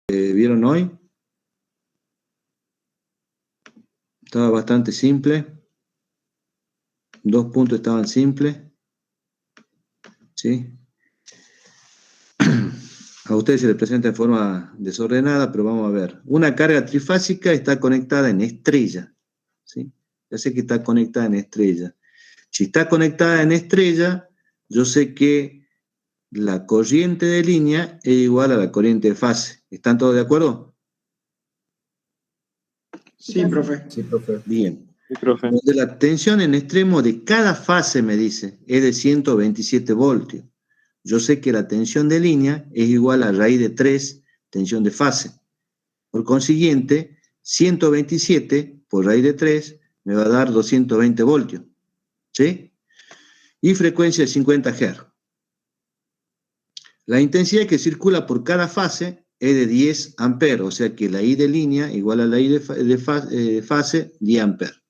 vieron hoy. Estaba bastante simple. 2 puntos estaban simples. ¿Sí? A ustedes se les presenta de forma desordenada, pero vamos a ver. Una carga trifásica está conectada en estrella. ¿Sí? Ya sé que está conectada en estrella. Si está conectada en estrella, yo sé que la corriente de línea es igual a la corriente de fase. ¿Están todos de acuerdo? Sí, profe. Sí, profe. Bien. Sí, profe. Donde la tensión en extremo de cada fase, me dice, es de 127 voltios. Yo sé que la tensión de línea es igual a raíz de 3 tensión de fase. Por consiguiente, 127 por raíz de 3 me va a dar 220 voltios. ¿Sí? Y frecuencia de 50 Hz. La intensidad que circula por cada fase es de 10 amperes, o sea que la I de línea igual a la I de fase, 10 amperes.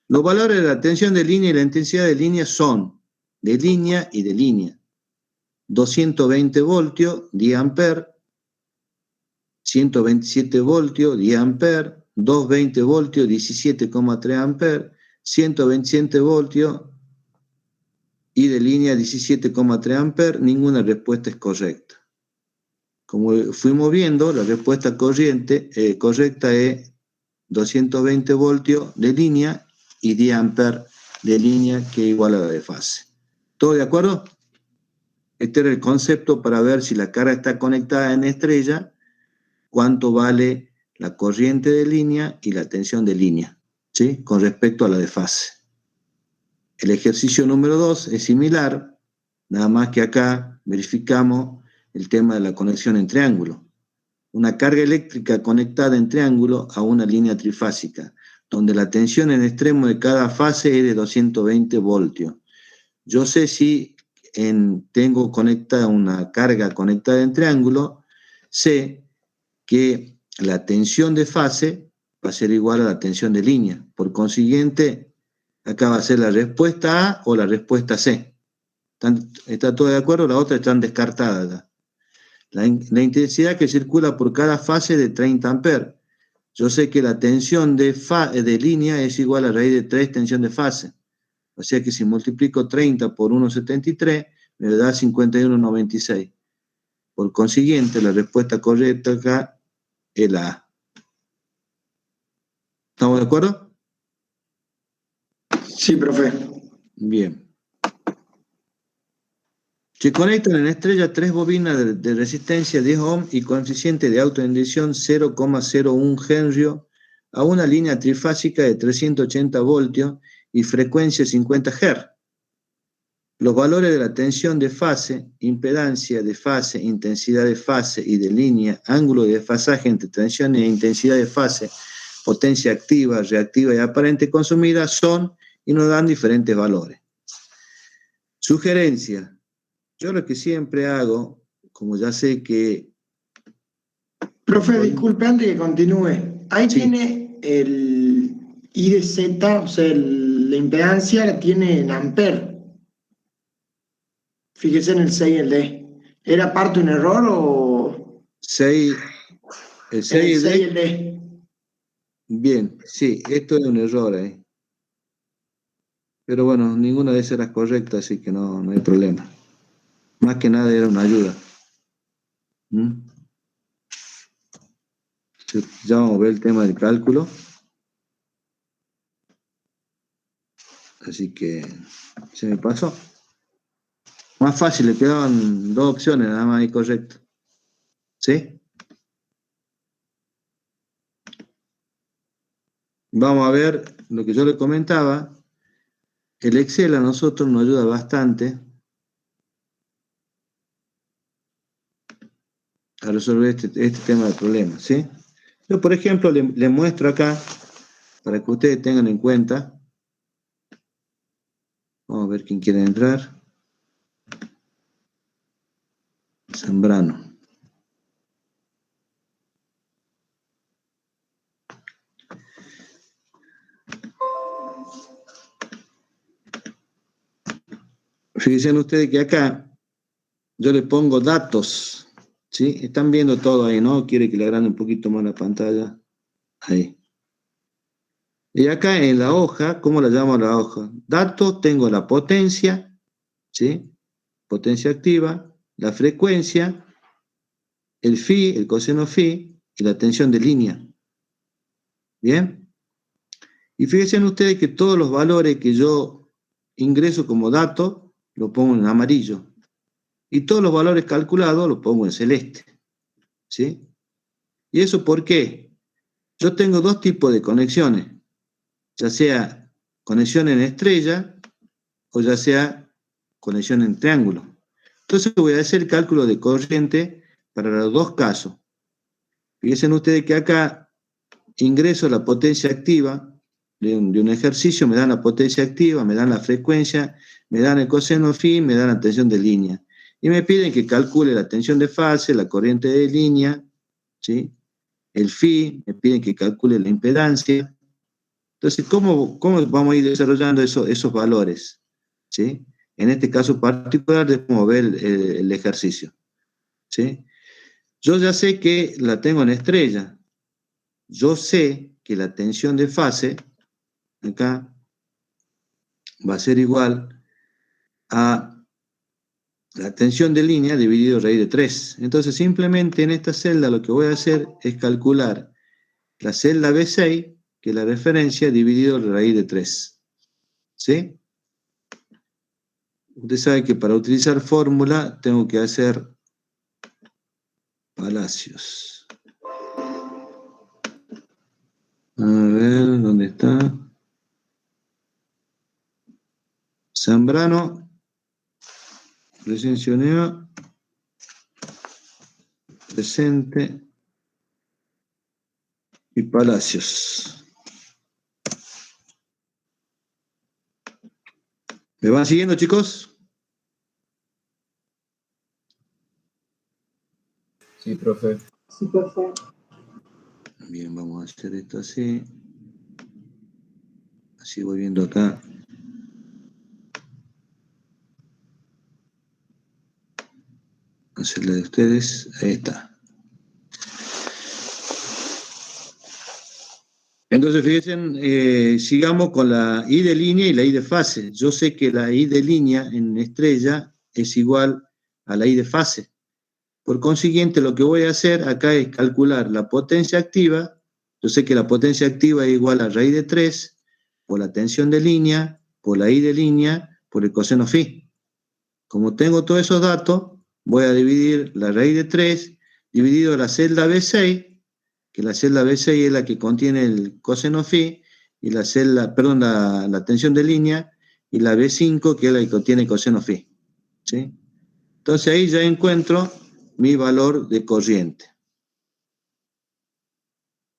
Los valores de la tensión de línea y la intensidad de línea son de línea y de línea. 220 voltios, 10 amperes, 127 voltios, 10 amperes, 220 voltios, 17,3 amperes, 127 voltios y de línea 17,3 amperes, ninguna respuesta es correcta. Como fuimos viendo, la respuesta correcta es 220 voltios de línea y 10 amperes de línea, que es igual a la de fase. ¿Todo de acuerdo? Este era el concepto para ver si la carga está conectada en estrella, cuánto vale la corriente de línea y la tensión de línea, ¿sí? Con respecto a la de fase. El ejercicio número 2 es similar, nada más que acá verificamos el tema de la conexión en triángulo. Una carga eléctrica conectada en triángulo a una línea trifásica, donde la tensión en extremo de cada fase es de 220 voltios. Yo sé si tengo conectada una carga conectada en triángulo, sé que la tensión de fase va a ser igual a la tensión de línea. Por consiguiente, acá va a ser la respuesta A o la respuesta C. ¿Está todo de acuerdo? Las otras están descartadas ya. La intensidad que circula por cada fase es de 30 amperes. Yo sé que la tensión de línea es igual a raíz de 3 tensión de fase. O sea que si multiplico 30 por 1,73, me da 51,96. Por consiguiente, la respuesta correcta acá es la A. ¿Estamos de acuerdo? Sí, profe. Bien. Se conectan en estrella 3 bobinas de resistencia 10 ohm y coeficiente de autoinducción 0,01 Henry a una línea trifásica de 380 voltios y frecuencia 50 Hz. Los valores de la tensión de fase, impedancia de fase, intensidad de fase y de línea, ángulo de desfasaje entre tensión e intensidad de fase, potencia activa, reactiva y aparente consumida son y nos dan diferentes valores. Sugerencia. Yo lo que siempre hago, como ya sé que... Profe, disculpe, antes que continúe. Ahí sí tiene el I de Z, o sea, la impedancia la tiene en amper. Fíjese en el 6 y el D. ¿Era parte un error o...? 6, el 6 en el 6 y D. el D. Bien, sí, esto es un error ahí. Pero bueno, ninguna de esas era correcta, así que no hay problema. Más que nada era una ayuda. Ya vamos a ver el tema del cálculo. Así que se me pasó. Más fácil, le quedaban 2 opciones, nada más ahí correcto. ¿Sí? Vamos a ver lo que yo le comentaba. El Excel a nosotros nos ayuda bastante a resolver este tema del problema, ¿sí? Yo, por ejemplo, le muestro acá, para que ustedes tengan en cuenta. Vamos a ver quién quiere entrar. Zambrano. Fíjense ustedes que acá yo le pongo datos, ¿Sí? Están viendo todo ahí, ¿no? Quiere que le agrande un poquito más la pantalla. Ahí. Y acá en la hoja, ¿cómo la llamo la hoja? Datos, tengo la potencia, ¿sí? Potencia activa, la frecuencia, el phi, el coseno phi y la tensión de línea. ¿Bien? Y fíjense ustedes que todos los valores que yo ingreso como datos, lo pongo en amarillo. Y todos los valores calculados los pongo en celeste. ¿Sí? ¿Y eso por qué? Yo tengo dos tipos de conexiones, ya sea conexión en estrella o ya sea conexión en triángulo. Entonces voy a hacer el cálculo de corriente para los dos casos. Fíjense ustedes que acá ingreso la potencia activa de un ejercicio, me dan la potencia activa, me dan la frecuencia, me dan el coseno phi, me dan la tensión de línea. Y me piden que calcule la tensión de fase, la corriente de línea, ¿sí? El phi, me piden que calcule la impedancia. Entonces, ¿cómo vamos a ir desarrollando esos valores? ¿Sí? En este caso particular, debemos ver el ejercicio. ¿Sí? Yo ya sé que la tengo en estrella. Yo sé que la tensión de fase, acá, va a ser igual a la tensión de línea dividido raíz de 3. Entonces, simplemente en esta celda lo que voy a hacer es calcular la celda B6, que es la referencia, dividido raíz de 3. ¿Sí? Usted sabe que para utilizar fórmula tengo que hacer Palacios. A ver, ¿dónde está? Zambrano, presencia nueva, presente y Palacios. ¿Me van siguiendo, chicos? Sí, profe. Sí, profe. Bien, vamos a hacer esto así. Así voy viendo acá. Hacerle de ustedes. Ahí está. Entonces, fíjense, sigamos con la I de línea y la I de fase. Yo sé que la I de línea en estrella es igual a la I de fase. Por consiguiente, lo que voy a hacer acá es calcular la potencia activa. Yo sé que la potencia activa es igual a raíz de 3 por la tensión de línea, por la I de línea, por el coseno phi. Como tengo todos esos datos, voy a dividir la raíz de 3 dividido la celda B6, que la celda B6 es la que contiene el coseno phi, y la celda, perdón, la tensión de línea, y la B5, que es la que contiene el coseno phi. ¿Sí? Entonces ahí ya encuentro mi valor de corriente.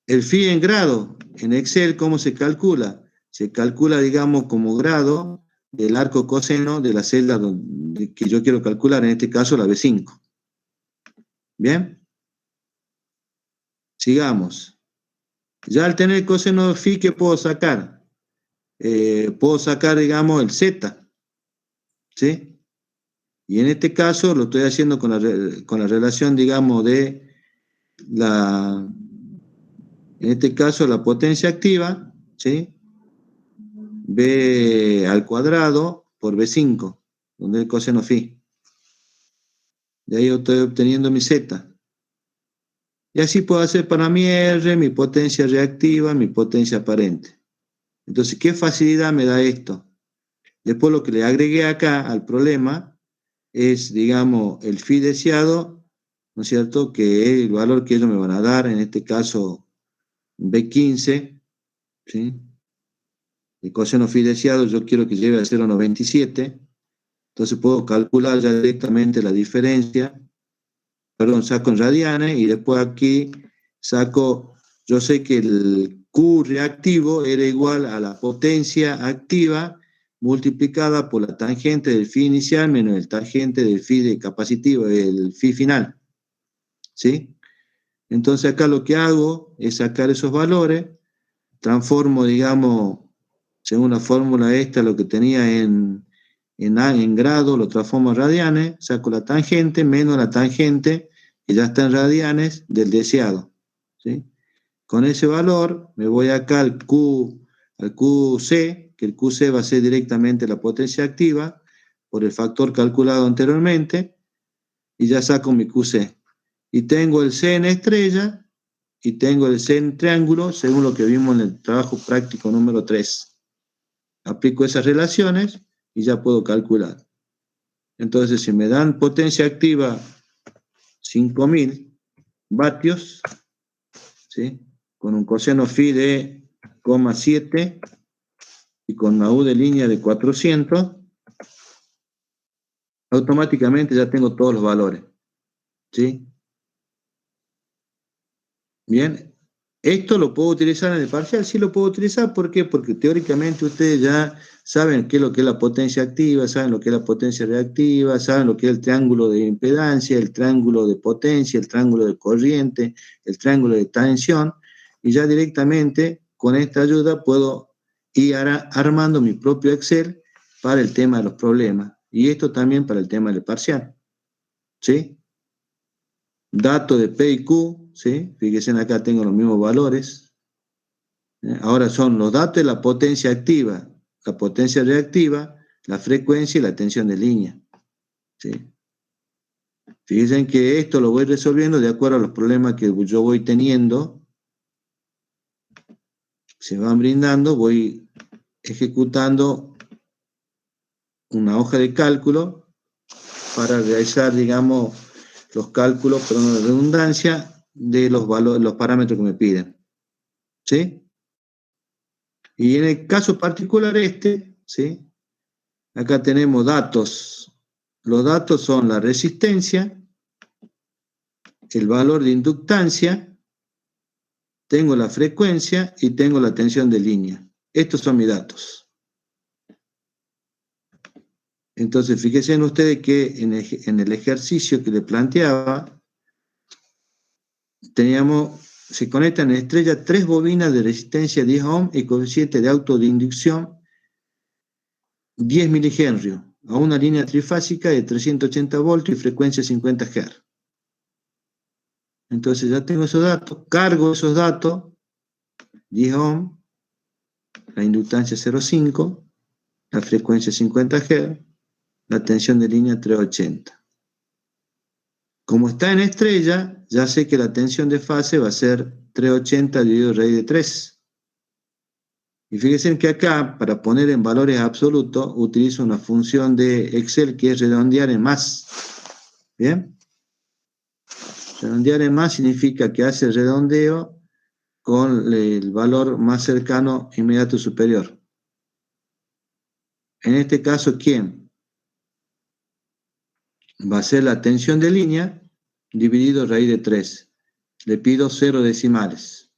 El phi en grado, en Excel, ¿cómo se calcula? Se calcula, digamos, como grado del arco coseno de la celda que yo quiero calcular, en este caso la B5. ¿Bien? Sigamos. Ya al tener coseno de phi, ¿qué puedo sacar? Puedo sacar, digamos, el z. ¿Sí? Y en este caso lo estoy haciendo con la relación, digamos, de la... En este caso, la potencia activa, ¿sí? B al cuadrado por B5, donde es el coseno phi. De ahí yo estoy obteniendo mi Z. Y así puedo hacer para mi R, mi potencia reactiva, mi potencia aparente. Entonces, ¿qué facilidad me da esto? Después lo que le agregué acá al problema es, digamos, el phi deseado, ¿no es cierto? Que es el valor que ellos me van a dar, en este caso B15, ¿sí? El coseno phi deseado yo quiero que llegue a 0,97, entonces puedo calcular ya directamente la diferencia, perdón, saco en radianes y después aquí saco, yo sé que el Q reactivo era igual a la potencia activa multiplicada por la tangente del phi inicial menos el tangente del phi de capacitivo, el phi final, ¿sí? Entonces acá lo que hago es sacar esos valores, transformo, digamos, según la fórmula esta, lo que tenía en grado, lo transformo a radianes, saco la tangente menos la tangente y ya está en radianes del deseado, ¿sí? Con ese valor me voy acá al QC, que el QC va a ser directamente la potencia activa por el factor calculado anteriormente, y ya saco mi QC. Y tengo el C en estrella y tengo el C en triángulo, según lo que vimos en el trabajo práctico número 3. Aplico esas relaciones y ya puedo calcular. Entonces, si me dan potencia activa 5000 vatios, ¿sí?, con un coseno phi de 0,7 y con una U de línea de 400, automáticamente ya tengo todos los valores, ¿sí? Bien, ¿esto lo puedo utilizar en el parcial? Sí lo puedo utilizar, ¿por qué? Porque teóricamente ustedes ya saben qué es lo que es la potencia activa, saben lo que es la potencia reactiva, saben lo que es el triángulo de impedancia, el triángulo de potencia, el triángulo de corriente, el triángulo de tensión, y ya directamente con esta ayuda puedo ir armando mi propio Excel para el tema de los problemas, y esto también para el tema del parcial, ¿sí? Datos de P y Q, ¿sí? Fíjense acá tengo los mismos valores. Ahora son los datos de la potencia activa, la potencia reactiva, la frecuencia y la tensión de línea, ¿sí? Fíjense que esto lo voy resolviendo de acuerdo a los problemas que yo voy teniendo, se van brindando, voy ejecutando una hoja de cálculo para realizar, digamos, los cálculos, perdón, la redundancia, de los valores, los parámetros que me piden, ¿sí? Y en el caso particular ¿sí?, acá tenemos datos. Los datos son la resistencia, el valor de inductancia, tengo la frecuencia y tengo la tensión de línea. Estos son mis datos. Entonces, fíjense ustedes que en el ejercicio que le planteaba, se conectan en estrella 3 bobinas de resistencia 10 ohm y coeficiente de auto de inducción 10 milihenrios a una línea trifásica de 380 voltios y frecuencia 50 Hz. Entonces ya tengo esos datos, cargo esos datos, 10 ohm, la inductancia 0,5, la frecuencia 50 Hz, la tensión de línea 380. Como está en estrella, ya sé que la tensión de fase va a ser 380 dividido raíz de 3. Y fíjense que acá, para poner en valores absolutos, utilizo una función de Excel que es redondear en más. ¿Bien? Redondear en más significa que hace el redondeo con el valor más cercano, inmediato superior. En este caso, ¿quién? Va a ser la tensión de línea dividido raíz de 3. Le pido 0 decimales.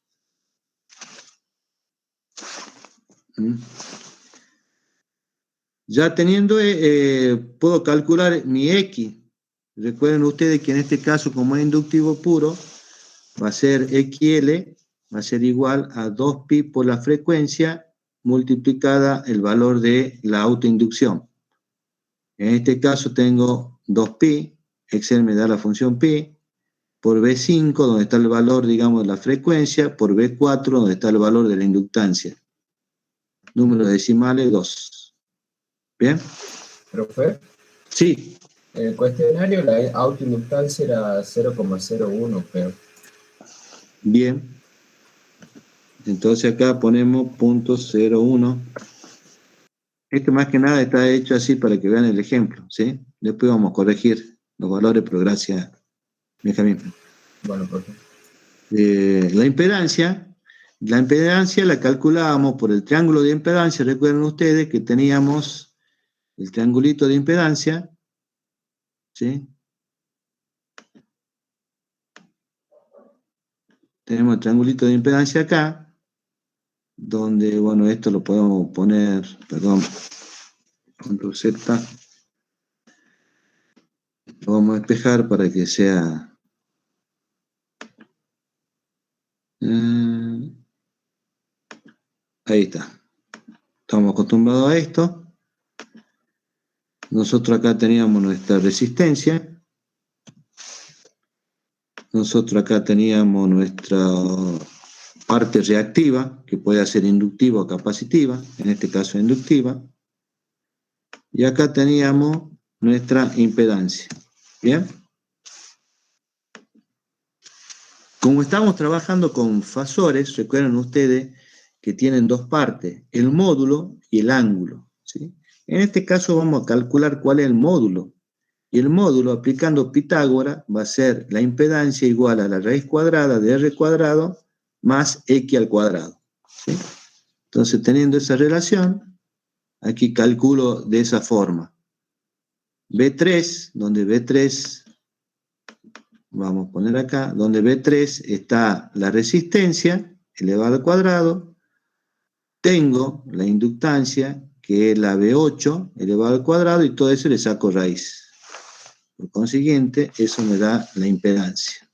Ya teniendo, puedo calcular mi X. Recuerden ustedes que en este caso, como es inductivo puro, va a ser XL, va a ser igual a 2pi por la frecuencia multiplicada el valor de la autoinducción. En este caso tengo 2pi, Excel me da la función pi, por B5, donde está el valor, digamos, de la frecuencia, por B4, donde está el valor de la inductancia. Número decimales 2. ¿Bien? Profe, Sí. en el cuestionario la autoinductancia era 0,01, creo. Bien. Entonces acá ponemos 0.01. Esto más que nada está hecho así para que vean el ejemplo, ¿sí? Después vamos a corregir los valores, pero gracias, Benjamín. Bueno, profe. La impedancia la calculábamos por el triángulo de impedancia. Recuerden ustedes que teníamos el triangulito de impedancia, ¿sí? Tenemos el triangulito de impedancia acá, donde, bueno, esto lo podemos poner, perdón, Ctrl Z, lo vamos a despejar para que sea... ahí está. Estamos acostumbrados a esto. Nosotros acá teníamos nuestra resistencia. nosotros acá teníamos nuestra parte reactiva, que puede ser inductiva o capacitiva, en este caso inductiva, y acá teníamos nuestra impedancia. ¿Bien? Como estamos trabajando con fasores, recuerden ustedes que tienen dos partes, el módulo y el ángulo, ¿sí? En este caso vamos a calcular cuál es el módulo. Y el módulo, aplicando Pitágoras, va a ser la impedancia igual a la raíz cuadrada de R cuadrado más X al cuadrado, ¿sí? Entonces, teniendo esa relación, aquí calculo de esa forma. B3, donde B3, vamos a poner acá, donde B3 está la resistencia elevada al cuadrado, tengo la inductancia, que es la B8 elevado al cuadrado, y todo eso le saco raíz. Por consiguiente, eso me da la impedancia.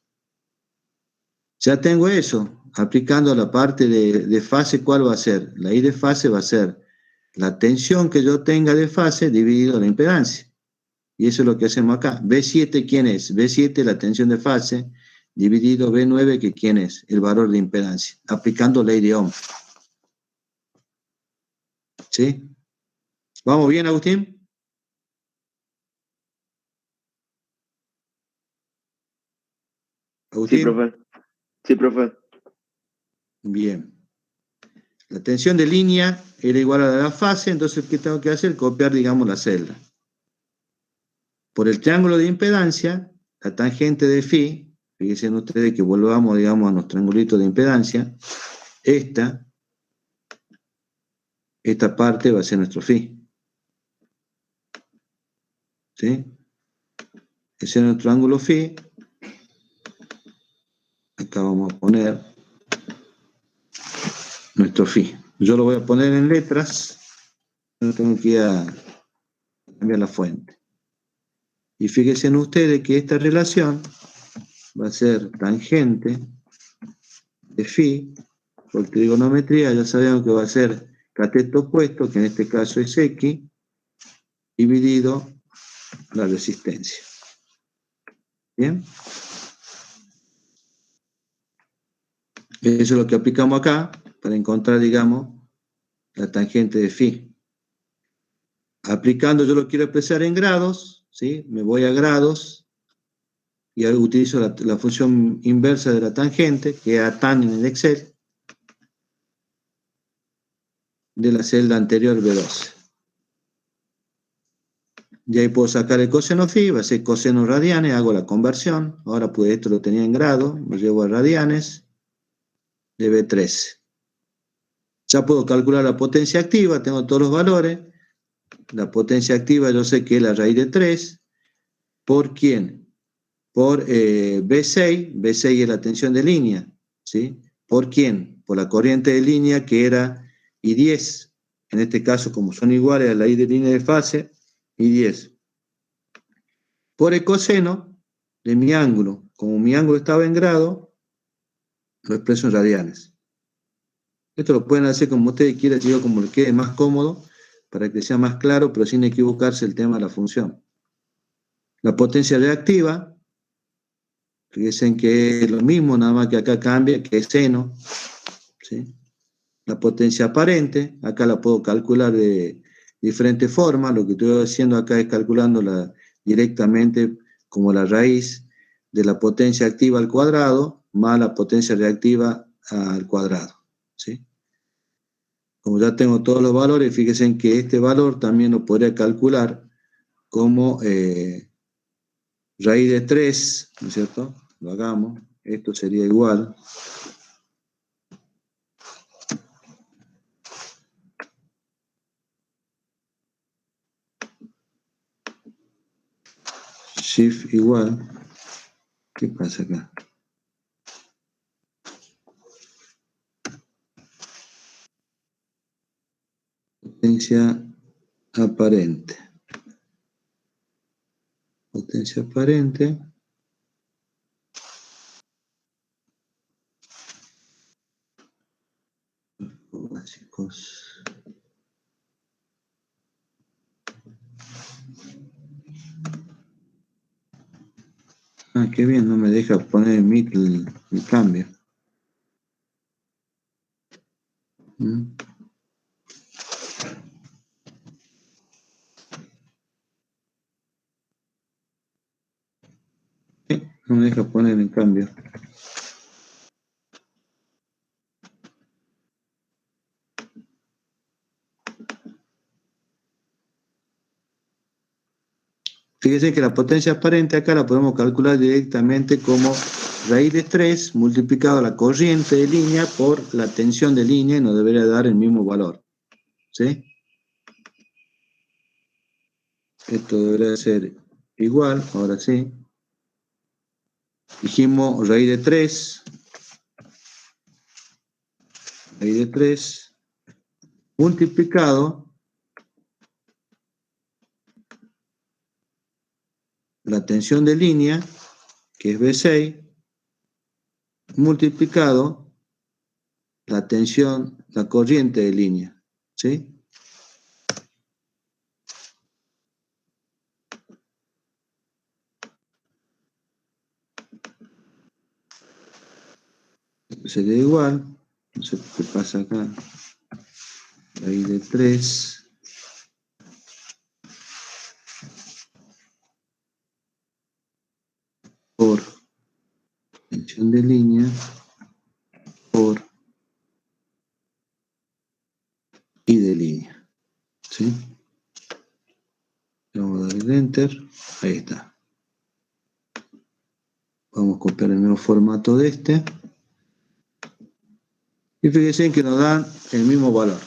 Ya tengo eso. Aplicando la parte de fase, ¿cuál va a ser? La I de fase va a ser la tensión que yo tenga de fase dividido la impedancia. Y eso es lo que hacemos acá. B7, ¿quién es? B7, la tensión de fase, dividido B9, que ¿quién es? El valor de impedancia. Aplicando ley de Ohm. ¿Sí? ¿Vamos bien, Agustín? ¿Agustín? Sí, profe. Sí, profe. Bien. La tensión de línea era igual a la fase, entonces, ¿qué tengo que hacer? Copiar, digamos, la celda. Por el triángulo de impedancia, la tangente de phi, fíjense ustedes que volvamos, digamos, a nuestro triangulito de impedancia, esta parte va a ser nuestro phi. ¿Sí? Ese es nuestro ángulo phi. Acá vamos a poner nuestro phi. Yo lo voy a poner en letras, no tengo que ir a cambiar la fuente. Y fíjense ustedes que esta relación va a ser tangente de phi, por trigonometría ya sabemos que va a ser cateto opuesto, que en este caso es X, dividido la resistencia. ¿Bien? Eso es lo que aplicamos acá para encontrar, digamos, la tangente de phi. Aplicando, yo lo quiero expresar en grados, ¿sí? Me voy a grados y ahora utilizo la función inversa de la tangente, que es tan en el Excel, de la celda anterior B12. Y ahí puedo sacar el coseno phi, va a ser coseno radianes, hago la conversión. Ahora pues esto lo tenía en grado, lo llevo a radianes de B13. Ya puedo calcular la potencia activa, tengo todos los valores. La potencia activa yo sé que es la raíz de 3. ¿Por quién? Por B6. B6 es la tensión de línea, ¿sí? ¿Por quién? Por la corriente de línea, que era I10. En este caso, como son iguales a la I de línea de fase, I10. Por el coseno de mi ángulo. Como mi ángulo estaba en grado, lo expreso en radianes. Esto lo pueden hacer como ustedes quieran, digo, como les quede más cómodo, para que sea más claro, pero sin equivocarse el tema de la función. La potencia reactiva, fíjense que es lo mismo, nada más que acá cambia, que es seno, ¿sí? La potencia aparente, acá la puedo calcular de diferentes formas. Lo que estoy haciendo acá es calculándola directamente como la raíz de la potencia activa al cuadrado más la potencia reactiva al cuadrado, ¿sí? Como ya tengo todos los valores, fíjense en que este valor también lo podría calcular como raíz de 3, ¿no es cierto? Lo hagamos. Esto sería igual. Shift igual. ¿Qué pasa acá? Potencia aparente. Potencia aparente. Básicos. qué bien, no me deja poner en mí el cambio. No me deja poner en cambio. Fíjense que la potencia aparente acá la podemos calcular directamente como raíz de 3 multiplicado la corriente de línea por la tensión de línea y nos debería dar el mismo valor. ¿Sí? Esto debería ser igual, ahora sí. Dijimos raíz de 3 multiplicado la tensión de línea, que es B6, multiplicado la tensión, la corriente de línea. ¿Sí? Sería igual, no sé qué pasa acá, raíz de 3 por tensión de línea por I de línea. ¿Sí? Vamos a dar el Enter, ahí está. Vamos a copiar el mismo formato de este. Y fíjense que nos dan el mismo valor.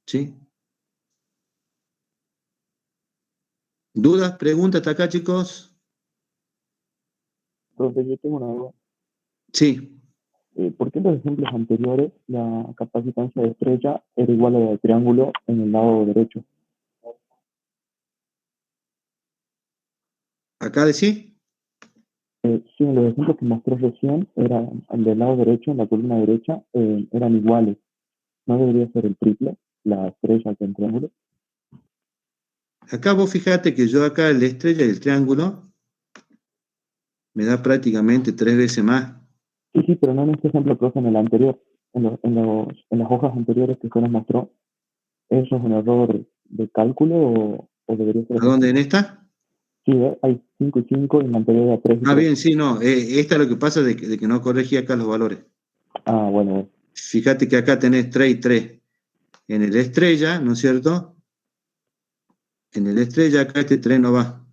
¿Sí? ¿Dudas, preguntas hasta acá, chicos? Profe, yo tengo una duda. Sí. ¿Por qué en los ejemplos anteriores la capacitancia de estrella era igual a la de triángulo en el lado derecho? ¿Acá decís? Sí, en los ejemplos que mostró recién, del lado derecho, en la columna derecha, eran iguales. ¿No debería ser el triple, la estrella que el triángulo? Acá vos fijate que yo acá la estrella y el triángulo me da prácticamente 3 veces más. Sí, pero no en este ejemplo, profe, en el anterior. En las hojas anteriores que usted nos mostró, ¿eso es un error de cálculo o debería ser ¿A así? dónde en esta? Sí, hay 5 y 5 y en la anterior era 3 y 3. Bien, sí, no. Esta es lo que pasa de que no corregí acá los valores. Bueno. Fíjate que acá tenés 3 y 3. En el estrella, ¿no es cierto? En el estrella acá este 3 no va.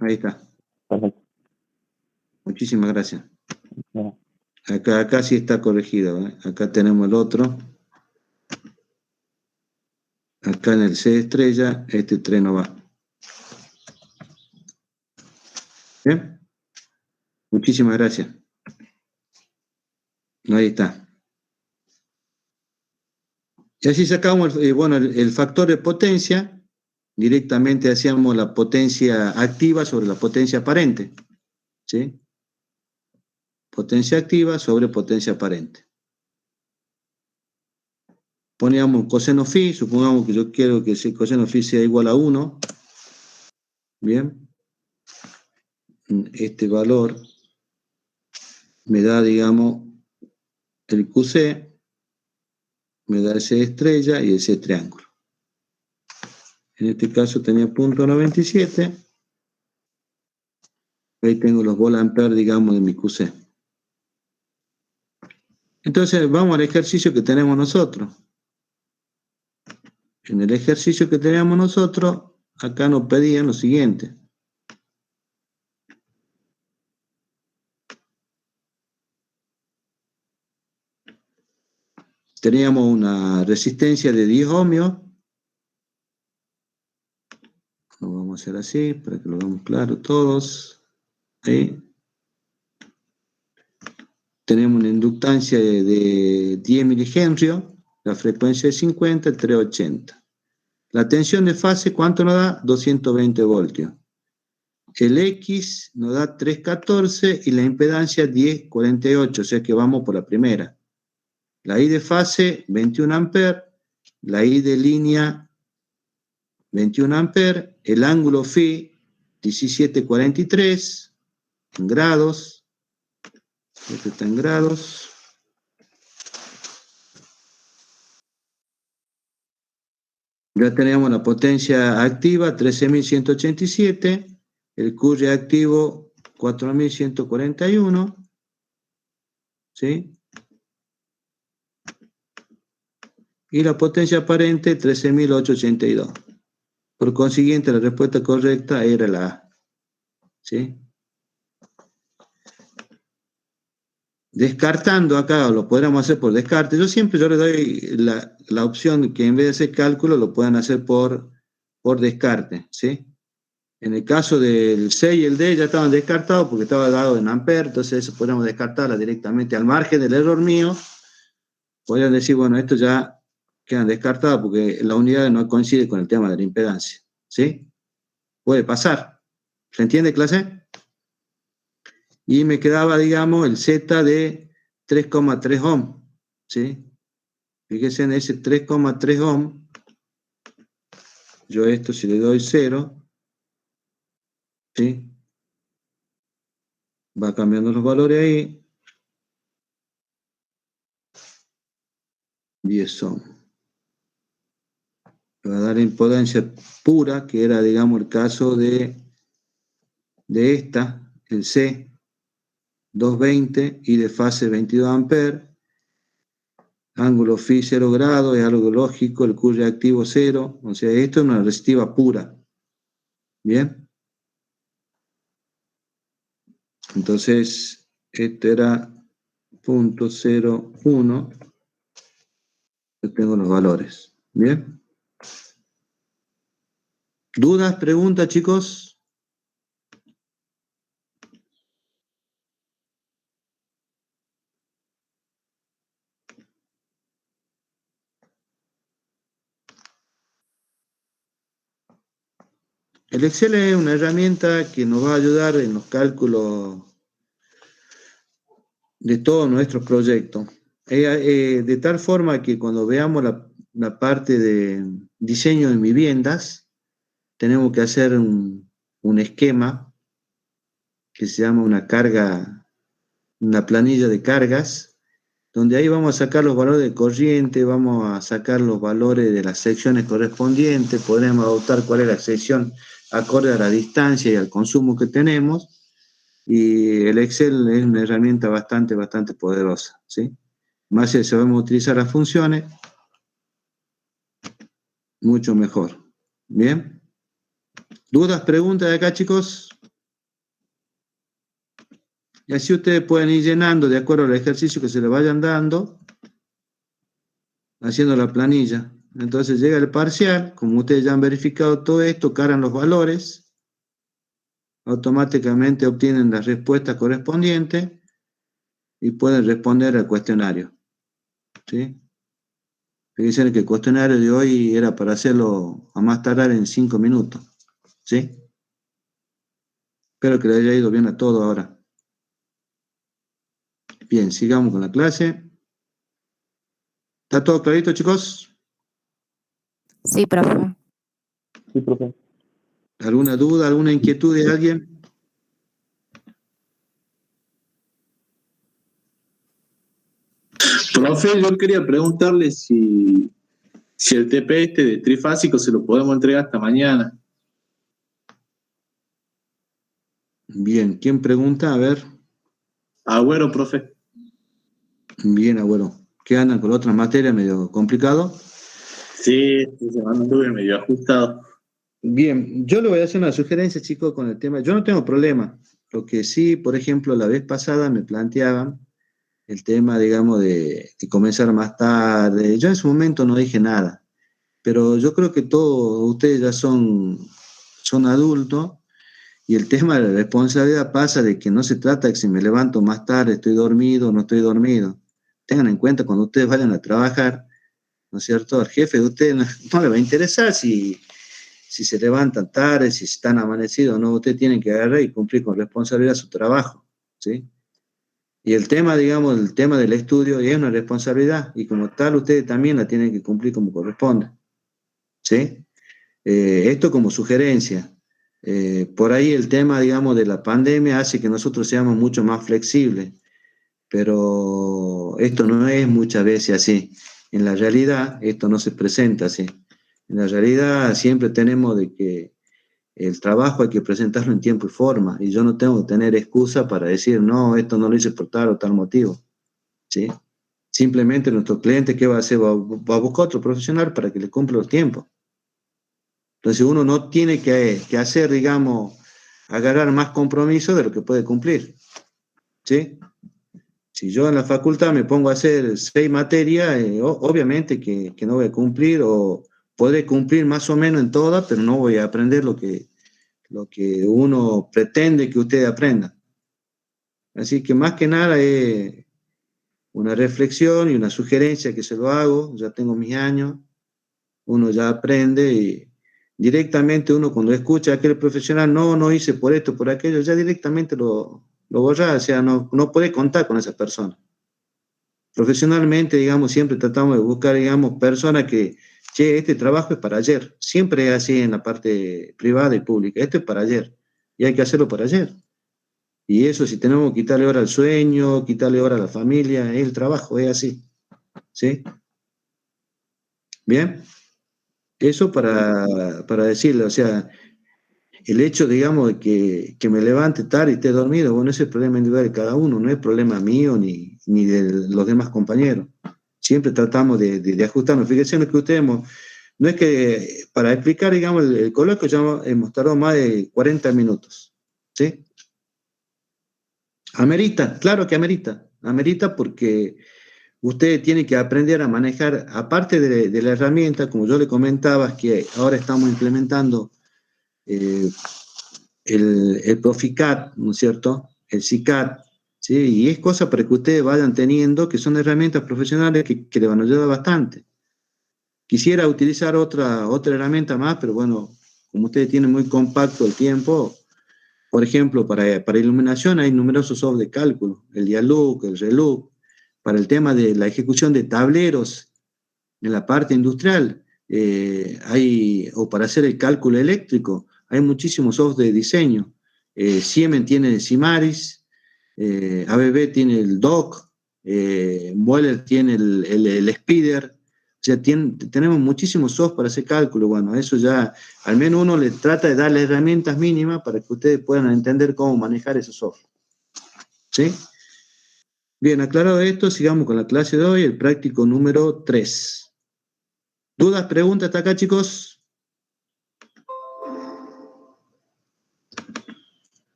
Ahí está. Perfecto. Muchísimas gracias. Bueno. Acá sí está corregido. Acá tenemos el otro. Acá en el C estrella, este 3 no va. ¿Bien? Muchísimas gracias. Ahí está. Y así sacamos el factor de potencia. Directamente hacíamos la potencia activa sobre la potencia aparente. ¿Sí? Potencia activa sobre potencia aparente. Poníamos coseno phi, supongamos que yo quiero que ese coseno phi sea igual a 1. Bien. Este valor me da, digamos, el QC, me da ese estrella y ese triángulo. En este caso tenía punto 97. Ahí tengo los volamperes, digamos, de mi QC. Entonces, vamos al ejercicio que tenemos nosotros. En el ejercicio que teníamos nosotros, acá nos pedían lo siguiente. Teníamos una resistencia de 10 ohmios. Lo vamos a hacer así, para que lo veamos claro todos. Ahí. Tenemos una inductancia de 10 milihenrios, la frecuencia es 50, el 380. La tensión de fase, ¿cuánto nos da? 220 voltios. El X nos da 314 y la impedancia 1048, o sea que vamos por la primera. La I de fase, 21 amperes, la I de línea, 21 amperes, el ángulo phi 1743 en grados, este está en grados. Ya tenemos la potencia activa 13.187, el Q reactivo 4.141, ¿sí? Y la potencia aparente 13.882. Por consiguiente, la respuesta correcta era la A, ¿sí? Descartando acá, lo podríamos hacer por descarte. Yo le doy la opción que en vez de hacer cálculo lo puedan hacer por descarte, ¿sí? En el caso del C y el D ya estaban descartados porque estaba dado en amperes, entonces eso podríamos descartarla directamente al margen del error mío. Podrían decir, bueno, esto ya quedan descartados porque la unidad no coincide con el tema de la impedancia, ¿sí? Puede pasar. ¿Se entiende, clase? Y me quedaba, digamos, el Z de 3,3 ohm, ¿sí? Fíjense en ese 3,3 ohm. Yo esto si le doy 0, ¿sí? Va cambiando los valores ahí. 10 ohm. Me va a dar impedancia pura, que era, digamos, el caso de esta, el C, 220 y de fase 22 amperes. Ángulo phi 0 grados, es algo lógico, el Q reactivo 0, o sea, esto es una resistiva pura. ¿Bien? Entonces, este era 0.01. Yo tengo los valores. ¿Bien? ¿Dudas, preguntas, chicos? El Excel es una herramienta que nos va a ayudar en los cálculos de todos nuestros proyectos. De tal forma que cuando veamos la parte de diseño de viviendas, tenemos que hacer un esquema que se llama una planilla de cargas, donde ahí vamos a sacar los valores de corriente, vamos a sacar los valores de las secciones correspondientes, podremos adoptar cuál es la sección acorde a la distancia y al consumo que tenemos, y el Excel es una herramienta bastante poderosa, ¿sí? Más si sabemos utilizar las funciones, mucho mejor. ¿Bien? ¿Dudas, preguntas de acá, chicos? Y así ustedes pueden ir llenando de acuerdo al ejercicio que se le vayan dando, haciendo la planilla. Entonces llega el parcial, como ustedes ya han verificado todo esto, cargan los valores, automáticamente obtienen las respuestas correspondientes y pueden responder al cuestionario. ¿Sí? Fíjense que el cuestionario de hoy era para hacerlo a más tardar en 5 minutos. ¿Sí? Espero que les haya ido bien a todo ahora. Bien, sigamos con la clase. ¿Está todo clarito, chicos? Sí, profe. Sí, profe. ¿Alguna duda, alguna inquietud de alguien? Profe, yo quería preguntarle si el TP este de trifásico se lo podemos entregar hasta mañana. Bien, ¿quién pregunta? A ver. Agüero, profe. Bien, abuelo. ¿Qué andan con otras materias medio complicado? Sí, esta semana estuve medio ajustado. Bien, yo le voy a hacer una sugerencia, chicos, con el tema. Yo no tengo problema. Lo que sí, por ejemplo, la vez pasada me planteaban el tema, digamos, de comenzar más tarde. Yo en su momento no dije nada, pero yo creo que todos ustedes ya son adultos y el tema de la responsabilidad pasa de que no se trata de que si me levanto más tarde, estoy dormido o no estoy dormido. Tengan en cuenta cuando ustedes vayan a trabajar, ¿no es cierto? Al jefe de ustedes no le va a interesar si se levantan tarde, si están amanecidos o no. Ustedes tienen que agarrar y cumplir con responsabilidad su trabajo, ¿sí? Y el tema, digamos, el tema del estudio es una responsabilidad y como tal ustedes también la tienen que cumplir como corresponde, ¿sí? Esto como sugerencia. Por ahí el tema, digamos, de la pandemia hace que nosotros seamos mucho más flexibles, pero esto no es muchas veces así. En la realidad, esto no se presenta así. En la realidad siempre tenemos de que el trabajo hay que presentarlo en tiempo y forma, y yo no tengo que tener excusa para decir, no, esto no lo hice por tal o tal motivo, ¿sí? Simplemente nuestro cliente, ¿qué va a hacer? Va a buscar otro profesional para que le cumpla los tiempos. Entonces uno no tiene que hacer, digamos, agarrar más compromiso de lo que puede cumplir, ¿sí? Si yo en la facultad me pongo a hacer 6 materias, obviamente que no voy a cumplir, o podré cumplir más o menos en todas, pero no voy a aprender lo que uno pretende que ustedes aprendan. Así que más que nada es una reflexión y una sugerencia que se lo hago. Ya tengo mis años, uno ya aprende, y directamente uno cuando escucha a aquel profesional, no hice por esto, por aquello, ya directamente lo borra, o sea, no puede contar con esa persona. Profesionalmente, digamos, siempre tratamos de buscar, digamos, personas que, che, este trabajo es para ayer. Siempre es así en la parte privada y pública. Esto es para ayer y hay que hacerlo para ayer. Y eso, si tenemos que quitarle hora al sueño, quitarle hora a la familia, es el trabajo, es así. ¿Sí? Bien. Eso para decirle, o sea, el hecho, digamos, de que me levante tarde y esté dormido, bueno, ese es el problema individual de cada uno, no es problema mío ni de los demás compañeros. Siempre tratamos de ajustarnos. Fíjense que ustedes no es que para explicar, digamos, el coloquio ya hemos tardado más de 40 minutos. ¿Sí? Amerita, claro que amerita. Amerita porque ustedes tienen que aprender a manejar, aparte de la herramienta, como yo le comentaba, que ahora estamos implementando el Proficat, ¿no es cierto? El CICAT, ¿sí? Y es cosa para que ustedes vayan teniendo, que son herramientas profesionales que le van a ayudar bastante. Quisiera utilizar otra herramienta más, pero bueno, como ustedes tienen muy compacto el tiempo, por ejemplo, para iluminación hay numerosos software de cálculo, el Dialoog, el Relug, para el tema de la ejecución de tableros en la parte industrial, o para hacer el cálculo eléctrico, hay muchísimos software de diseño. Siemens tiene el Simaris, ABB tiene el DOC, Mueller tiene el Spider. O sea, tenemos muchísimos software para hacer cálculo. Bueno, eso ya, al menos uno le trata de darle herramientas mínimas para que ustedes puedan entender cómo manejar esos software. ¿Sí? Bien, aclarado esto, sigamos con la clase de hoy, el práctico número 3. ¿Dudas, preguntas hasta acá, chicos?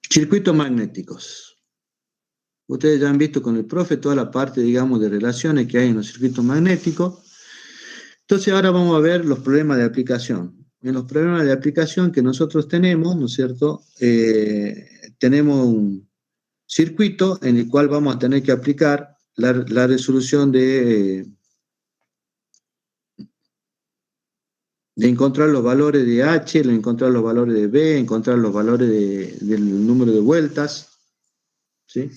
Circuitos magnéticos. Ustedes ya han visto con el profe toda la parte, digamos, de relaciones que hay en los circuitos magnéticos. Entonces ahora vamos a ver los problemas de aplicación. En los problemas de aplicación que nosotros tenemos, ¿no es cierto? Tenemos un circuito en el cual vamos a tener que aplicar la resolución de encontrar los valores de H, de encontrar los valores de B, encontrar los valores del número de vueltas, ¿sí?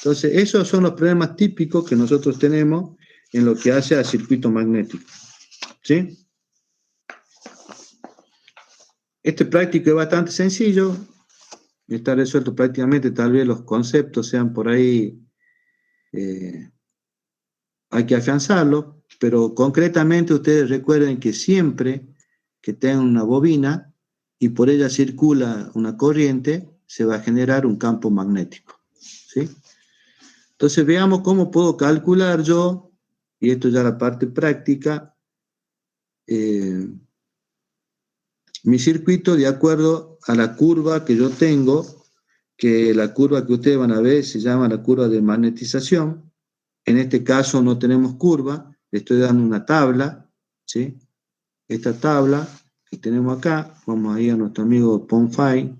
Entonces, esos son los problemas típicos que nosotros tenemos en lo que hace al circuito magnético, ¿sí? Este práctico es bastante sencillo, está resuelto prácticamente, tal vez los conceptos sean por ahí, hay que afianzarlo, pero concretamente ustedes recuerden que siempre que tengan una bobina y por ella circula una corriente, se va a generar un campo magnético, ¿sí? Entonces veamos cómo puedo calcular yo, y esto ya es la parte práctica, mi circuito de acuerdo a la curva que yo tengo, que la curva que ustedes van a ver se llama la curva de magnetización. En este caso no tenemos curva, le estoy dando una tabla, ¿sí? Esta tabla que tenemos acá, vamos a ir a nuestro amigo Ponfai,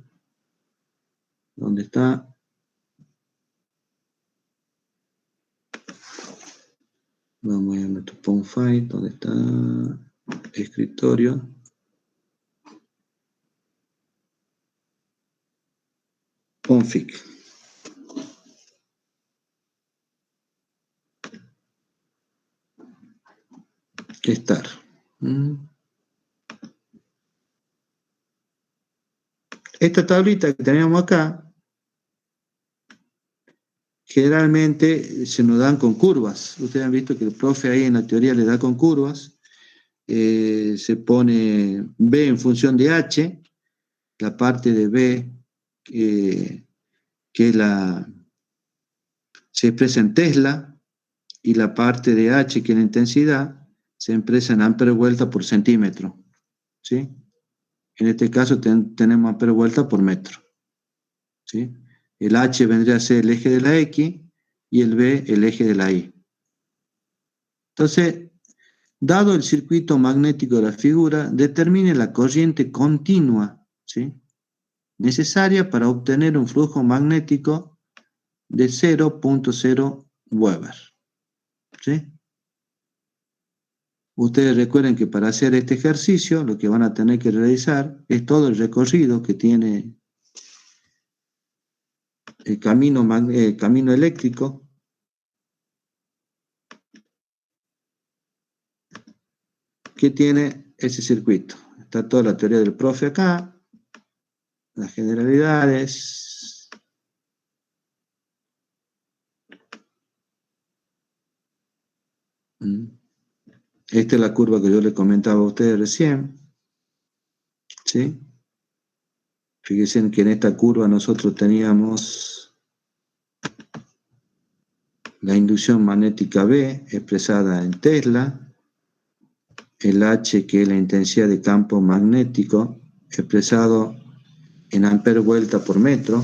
¿dónde está? Vamos a ir a nuestro Ponfai, ¿dónde está? Escritorio. Config. Estar. Esta tablita que tenemos acá, generalmente se nos dan con curvas. Ustedes han visto que el profe ahí en la teoría le da con curvas. Se pone B en función de H, la parte de B, que es se expresa en Tesla, y la parte de H, que es la intensidad, se expresa en amperes vuelta por centímetro. ¿Sí? En este caso tenemos amperes vuelta por metro. ¿Sí? El H vendría a ser el eje de la X y el B el eje de la Y. Entonces, dado el circuito magnético de la figura, determine la corriente continua, ¿sí?, necesaria para obtener un flujo magnético de 0.0 Weber. ¿Sí? Ustedes recuerden que para hacer este ejercicio, lo que van a tener que realizar es todo el recorrido que tiene el camino eléctrico que tiene ese circuito. Está toda la teoría del profe acá, las generalidades. Esta es la curva que yo le comentaba a ustedes recién. ¿Sí? Fíjense que en esta curva nosotros teníamos la inducción magnética B expresada en Tesla, el H, que es la intensidad de campo magnético, expresado en amperes vuelta por metro,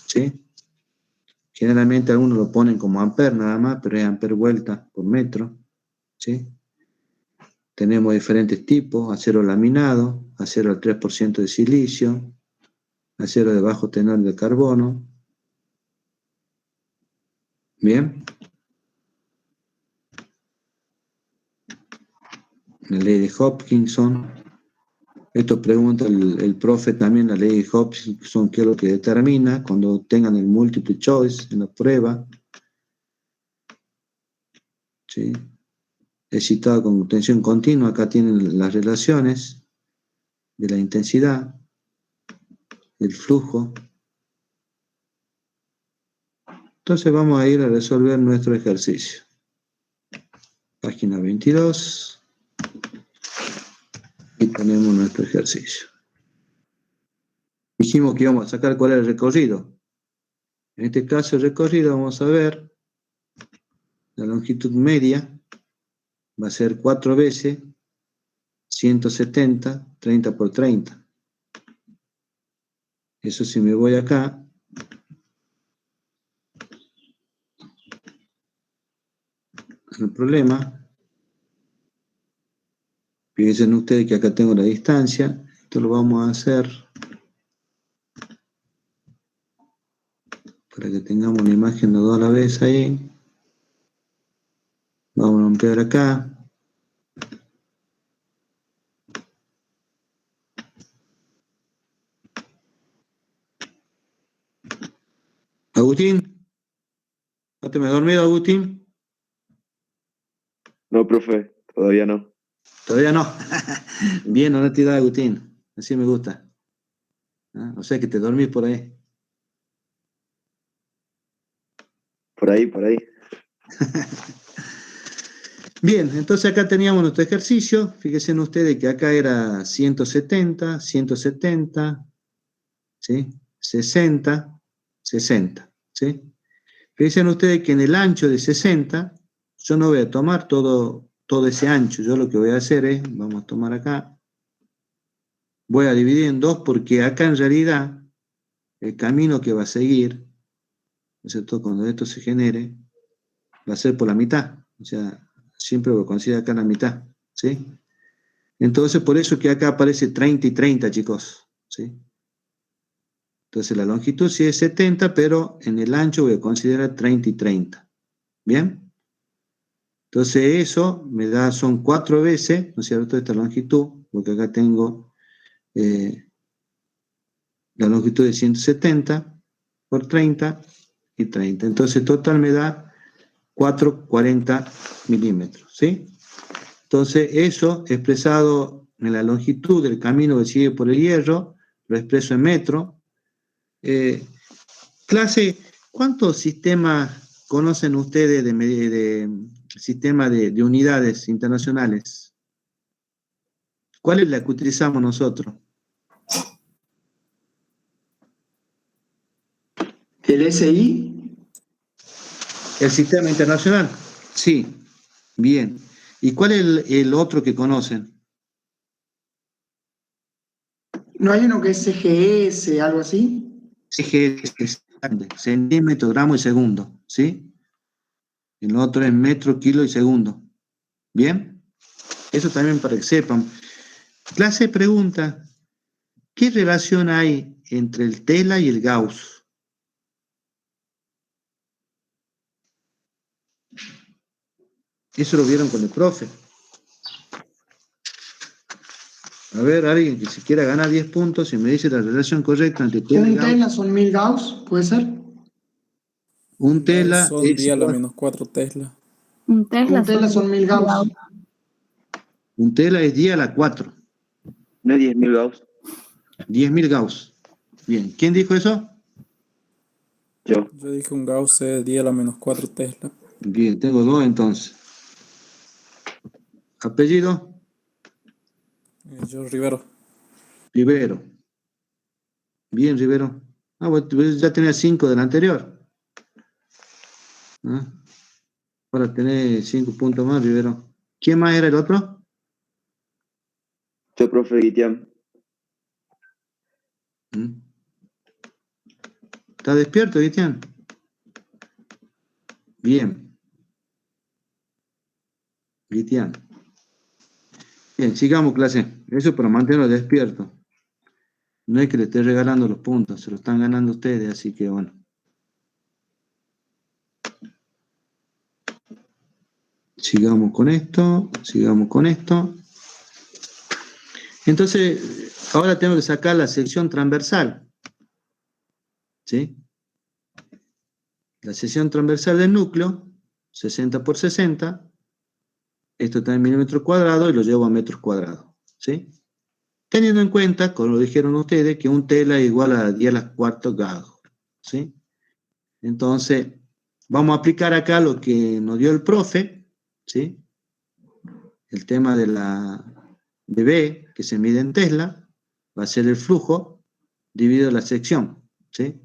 ¿sí? Generalmente algunos lo ponen como amper nada más, pero es amperes vuelta por metro, ¿sí? Tenemos diferentes tipos: acero laminado, acero al 3% de silicio, acero de bajo tenor de carbono. Bien. La ley de Hopkinson. Esto pregunta el profe también, la ley de Hopkinson, qué es lo que determina cuando tengan el multiple choice en la prueba. ¿Sí? Excitado con tensión continua, acá tienen las relaciones de la intensidad, del flujo. Entonces vamos a ir a resolver nuestro ejercicio. Página 22. Y ponemos nuestro ejercicio. Dijimos que íbamos a sacar cuál es el recorrido. En este caso el recorrido vamos a ver la longitud media. Va a ser 4 veces 170, 30 por 30. Eso si me voy acá, el problema, fíjense ustedes que acá tengo la distancia. Esto lo vamos a hacer para que tengamos una imagen de 2 a la vez ahí. Vamos a ampliar acá. Agustín, ¿no te me has dormido, Agustín? No, profe, todavía no. Todavía no. Bien, honestidad, Agustín. Así me gusta. ¿Ah? O sea que te dormís por ahí. Por ahí, por ahí. Bien, entonces acá teníamos nuestro ejercicio. Fíjense ustedes que acá era 170, 170, ¿sí? 60, 60, ¿sí? Fíjense ustedes que en el ancho de 60, yo no voy a tomar todo ese ancho. Yo lo que voy a hacer es, vamos a tomar acá, voy a dividir en 2 porque acá en realidad el camino que va a seguir, ¿no es cierto?, cuando esto se genere, va a ser por la mitad. O sea, siempre lo considero acá la mitad, ¿sí? Entonces, por eso que acá aparece 30 y 30, chicos, ¿sí? Entonces, la longitud sí es 70, pero en el ancho voy a considerar 30 y 30. ¿Bien? Entonces, eso me da, son 4 veces, ¿no es cierto?, esta longitud, porque acá tengo la longitud de 170 por 30 y 30. Entonces, total me da 440 milímetros, ¿sí? Entonces, eso expresado en la longitud del camino que sigue por el hierro, lo expreso en metro. Clase, ¿cuántos sistemas conocen ustedes de sistema de unidades internacionales? ¿Cuál es la que utilizamos nosotros? ¿El SI? ¿El sistema internacional? Sí, bien. ¿Y cuál es el otro que conocen? ¿No hay uno que es CGS, algo así? CGS, centímetro, gramo y segundo, ¿sí? El otro es metro, kilo y segundo. ¿Bien? Eso también para que sepan. Clase pregunta, ¿qué relación hay entre el Tesla y el Gauss? Eso lo vieron con el profe. A ver, alguien que se quiera ganar 10 puntos y me dice la relación correcta entre Tesla y Un Gauss. Tesla son 1000 Gauss, ¿puede ser? Un Tesla Son es 10 a la igual- menos 4 Tesla. Un Tesla Un Tesla son 1000 Gauss. un Tesla es 10 a la 4. No es 10.000 Gauss. 10.000 Gauss. Bien, ¿quién dijo eso? Yo. Yo dije un Gauss es 10 a la menos 4 Tesla. Bien, tengo 2 entonces. ¿Apellido? Yo Rivero. Rivero. Bien, Rivero. Ah, bueno, tú ya tenías 5 del anterior. ¿Ah? Ahora tenés 5 puntos más, Rivero. ¿Quién más era el otro? Yo, profe Guitián. ¿Mm? ¿Está despierto, Cristian? Bien. Cristian. Bien, sigamos clase. Eso para mantenerlo despierto. No es que le esté regalando los puntos, se lo están ganando ustedes, así que bueno. Sigamos con esto, sigamos con esto. Entonces, ahora tengo que sacar la sección transversal. ¿Sí? La sección transversal del núcleo, 60 por 60. Esto está en milímetros cuadrados y lo llevo a metros cuadrados. ¿Sí? Teniendo en cuenta, como lo dijeron ustedes, que un Tesla es igual a 10 a la cuarta Gauss. ¿Sí? Entonces, vamos a aplicar acá lo que nos dio el profe, ¿sí? El tema de B, que se mide en Tesla, va a ser el flujo dividido la sección, ¿sí?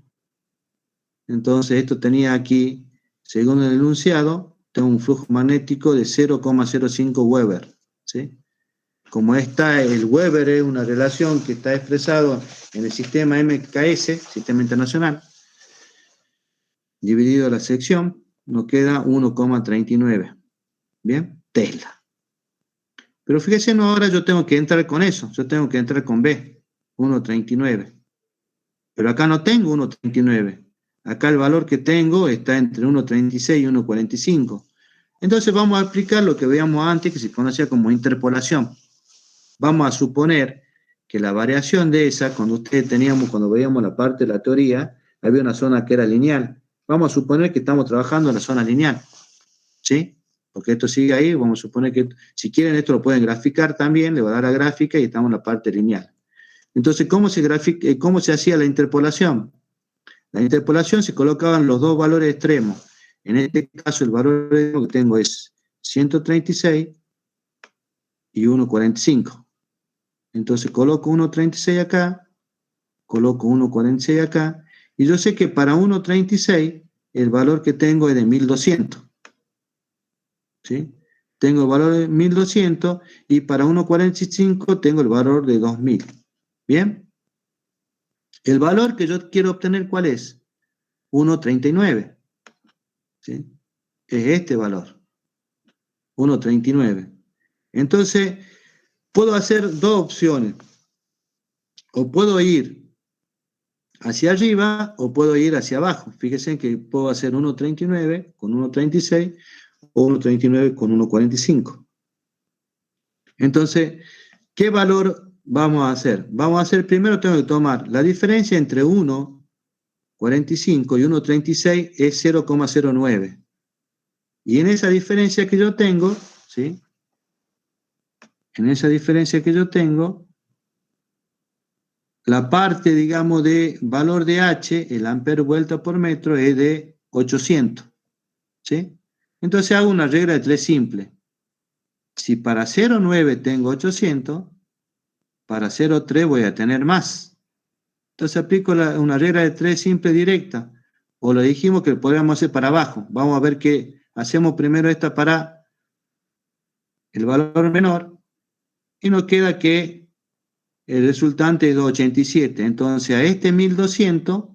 Entonces, esto tenía aquí, según el enunciado, tengo un flujo magnético de 0,05 Weber, ¿sí? Como el Weber es una relación que está expresado en el sistema MKS, Sistema Internacional, dividido la sección, nos queda 1,39. ¿Bien? Tesla. Pero fíjense, no, ahora yo tengo que entrar con eso, yo tengo que entrar con B, 1,39. Pero acá no tengo 1,39. Acá el valor que tengo está entre 1,36 y 1,45. Entonces vamos a aplicar lo que veíamos antes, que se conocía como interpolación. Vamos a suponer que la variación de esa, cuando veíamos la parte de la teoría, había una zona que era lineal. Vamos a suponer que estamos trabajando en la zona lineal, ¿sí? Porque esto sigue ahí, vamos a suponer que, si quieren, esto lo pueden graficar también, le va a dar la gráfica y estamos en la parte lineal. Entonces, ¿cómo se hacía la interpolación? La interpolación se colocaban los dos valores extremos. En este caso, el valor extremo que tengo es 136 y 1,45. Entonces, coloco 1,36 acá, coloco 1,46 acá, y yo sé que para 1,36 el valor que tengo es de 1200. ¿Sí? Tengo el valor de 1200 y para 1,45 tengo el valor de 2000. ¿Bien? El valor que yo quiero obtener, ¿cuál es? 1,39. ¿Sí? Es este valor. 1,39. Entonces, puedo hacer dos opciones. O puedo ir hacia arriba o puedo ir hacia abajo. Fíjense que puedo hacer 1,39 con 1,36 o 1,39 con 1,45. Entonces, ¿qué valor vamos a hacer? Vamos a hacer, primero tengo que tomar la diferencia entre 1,45 y 1,36 es 0,09. Y en esa diferencia que yo tengo, ¿sí? En esa diferencia que yo tengo, la parte, digamos, de valor de H, el amper vuelta por metro, es de 800. ¿Sí? Entonces hago una regla de 3 simple. Si para 0,9 tengo 800, para 0,3 voy a tener más. Entonces aplico una regla de 3 simple directa. O lo dijimos que podríamos hacer para abajo. Vamos a ver que hacemos primero esta para el valor menor y nos queda que el resultante es 287. Entonces a este 1200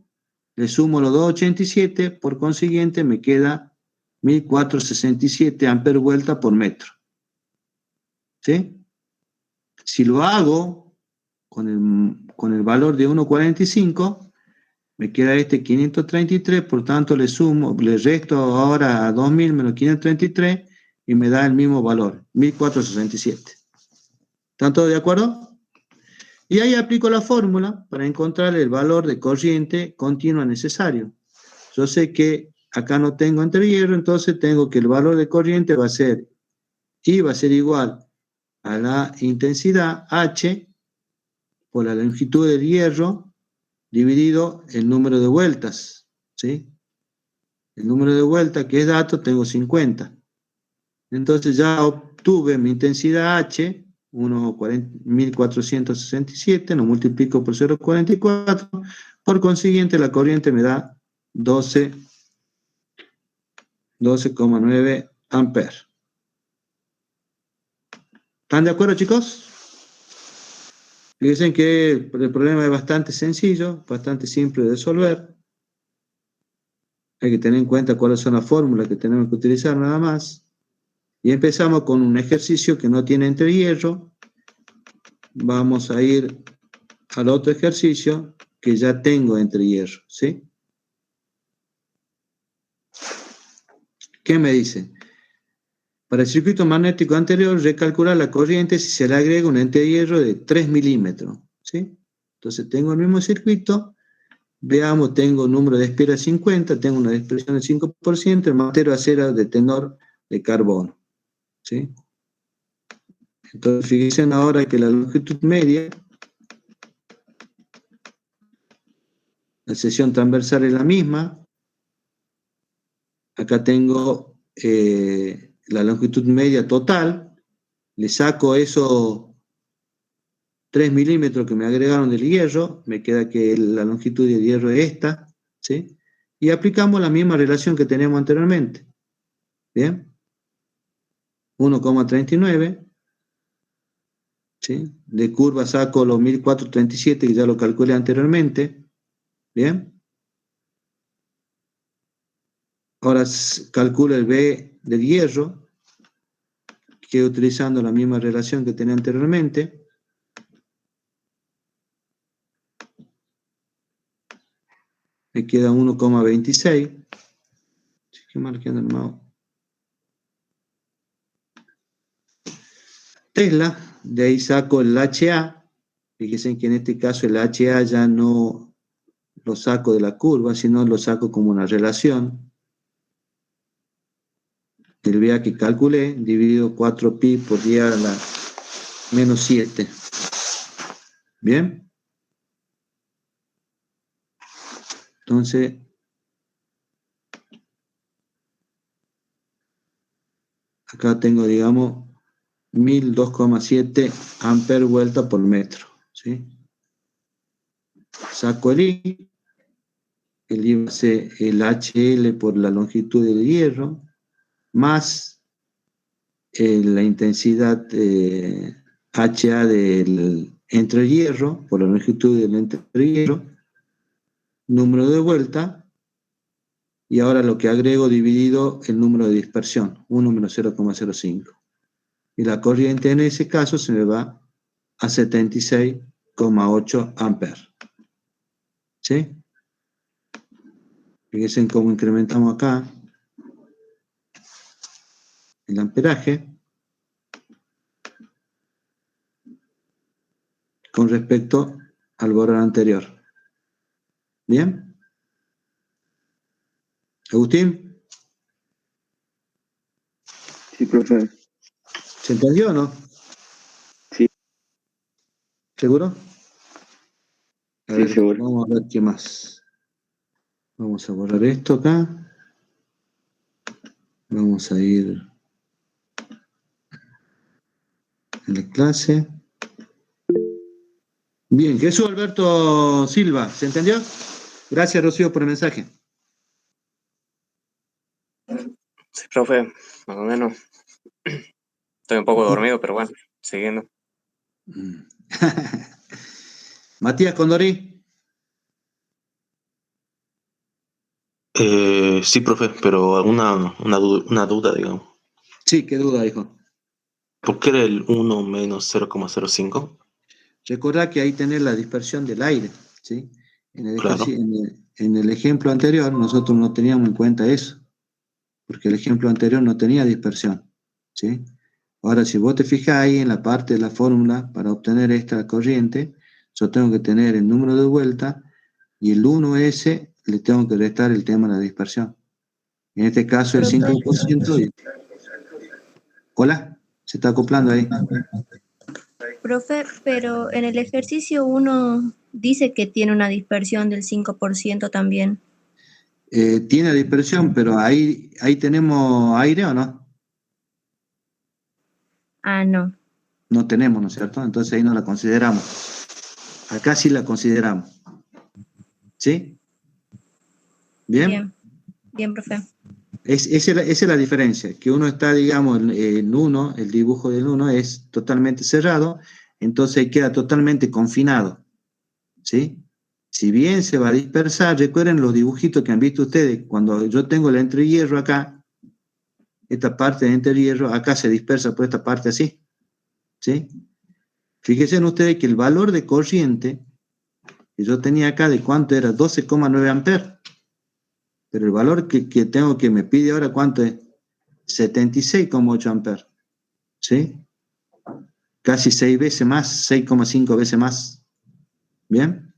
le sumo los 287, por consiguiente me queda 1467 amperes vuelta por metro. ¿Sí? Si lo hago con el valor de 1,45, me queda este 533, por tanto le resto ahora a 2000 menos 533 y me da el mismo valor, 1467. ¿Están todos de acuerdo? Y ahí aplico la fórmula para encontrar el valor de corriente continua necesario. Yo sé que acá no tengo entrehierro, entonces tengo que el valor de corriente va a ser igual a la intensidad H por la longitud del hierro dividido el número de vueltas, ¿sí? El número de vueltas que es dato tengo 50. Entonces ya obtuve mi intensidad H, 1467, lo multiplico por 0,44, por consiguiente la corriente me da 12,9 amperes. ¿Están de acuerdo, chicos? Fíjense que el problema es bastante sencillo, bastante simple de resolver. Hay que tener en cuenta cuáles son las fórmulas que tenemos que utilizar nada más. Y empezamos con un ejercicio que no tiene entrehierro. Vamos a ir al otro ejercicio que ya tengo entrehierro, ¿sí? ¿Qué me dice? Para el circuito magnético anterior, recalcular la corriente si se le agrega un entrehierro de 3 milímetros, ¿sí? Entonces tengo el mismo circuito. Veamos, tengo un número de espira 50, tengo una dispersión del 5%, el matero acero de tenor de carbono, ¿sí? Entonces fíjense ahora que la longitud media, la sección transversal es la misma. Acá tengo la longitud media total, le saco esos 3 milímetros que me agregaron del hierro, me queda que la longitud del hierro es esta, ¿sí? Y aplicamos la misma relación que teníamos anteriormente. ¿Bien? 1,39, ¿sí? De curva saco los 1437 que ya lo calculé anteriormente. ¿Bien? Ahora calculo el B del hierro, que utilizando la misma relación que tenía anteriormente. Me queda 1,26. Qué mal que anda el mouse. Tesla, de ahí saco el HA. Fíjense que en este caso el HA ya no lo saco de la curva, sino lo saco como una relación. El VA que calculé, dividido 4pi por 10 a la menos 7. ¿Bien? Entonces, acá tengo, digamos, 1002,7 amperes vuelta por metro, ¿sí? Saco el I va a ser el HL por la longitud del hierro, más la intensidad HA del entrehierro, por la longitud del entrehierro, número de vuelta, y ahora lo que agrego dividido el número de dispersión, 1 menos 0,05. Y la corriente en ese caso se me va a 76,8 amperes. ¿Sí? Fíjense cómo incrementamos acá el amperaje con respecto al valor anterior. ¿Bien? ¿Agustín? Sí, profe. ¿Se entendió o no? Sí. ¿Seguro? A Sí, ver, seguro. vamos a ver qué más. Vamos a borrar esto acá. Vamos a ir a la clase. Bien, Jesús Alberto Silva, ¿se entendió? Gracias, Rocío, por el mensaje. Sí, profe, más o menos. Estoy un poco dormido, pero bueno, siguiendo. Matías Condori. Sí, profe, pero una duda, digamos. Sí, qué duda, hijo. ¿Por qué era el 1 menos 0,05? Recordá que ahí tenés la dispersión del aire, ¿sí? Claro. En el ejemplo anterior nosotros no teníamos en cuenta eso, porque el ejemplo anterior no tenía dispersión, ¿sí? Ahora, si vos te fijas ahí en la parte de la fórmula para obtener esta corriente, yo tengo que tener el número de vuelta y el 1S le tengo que restar el tema de la dispersión. En este caso el 5%. Hola, se está acoplando ahí. Profe, pero en el ejercicio 1 dice que tiene una dispersión del 5% también. Tiene dispersión, pero ahí tenemos aire o no. Ah, no. No tenemos, ¿no es cierto? Entonces ahí no la consideramos. Acá sí la consideramos. ¿Sí? ¿Bien? Bien, bien, profe. Esa es la diferencia, que uno está, digamos, en uno, el dibujo del uno es totalmente cerrado, entonces queda totalmente confinado. ¿Sí? Si bien se va a dispersar, recuerden los dibujitos que han visto ustedes, cuando yo tengo el entrehierro acá, esta parte de entrehierro, acá se dispersa por esta parte así. ¿Sí? Fíjense en ustedes que el valor de corriente que yo tenía acá de cuánto era 12,9 amperes, pero el valor que tengo que me pide ahora cuánto es 76,8 amperes, ¿sí? Casi 6 veces más, 6,5 veces más. ¿Bien?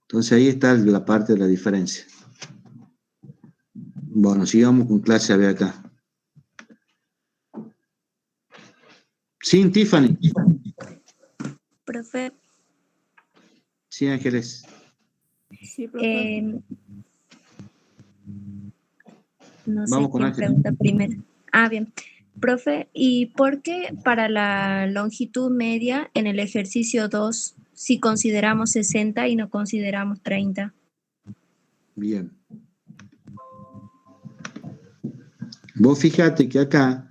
Entonces ahí está la parte de la diferencia. Bueno, sigamos con clase B acá. Sí, Tiffany. Profe. Sí, Ángeles. Sí, profe. No sé Vamos con quién Ángeles. pregunta primero. Ah, bien. Profe, ¿y por qué para la longitud media en el ejercicio 2 si consideramos 60 y no consideramos 30? Bien. Vos fíjate que acá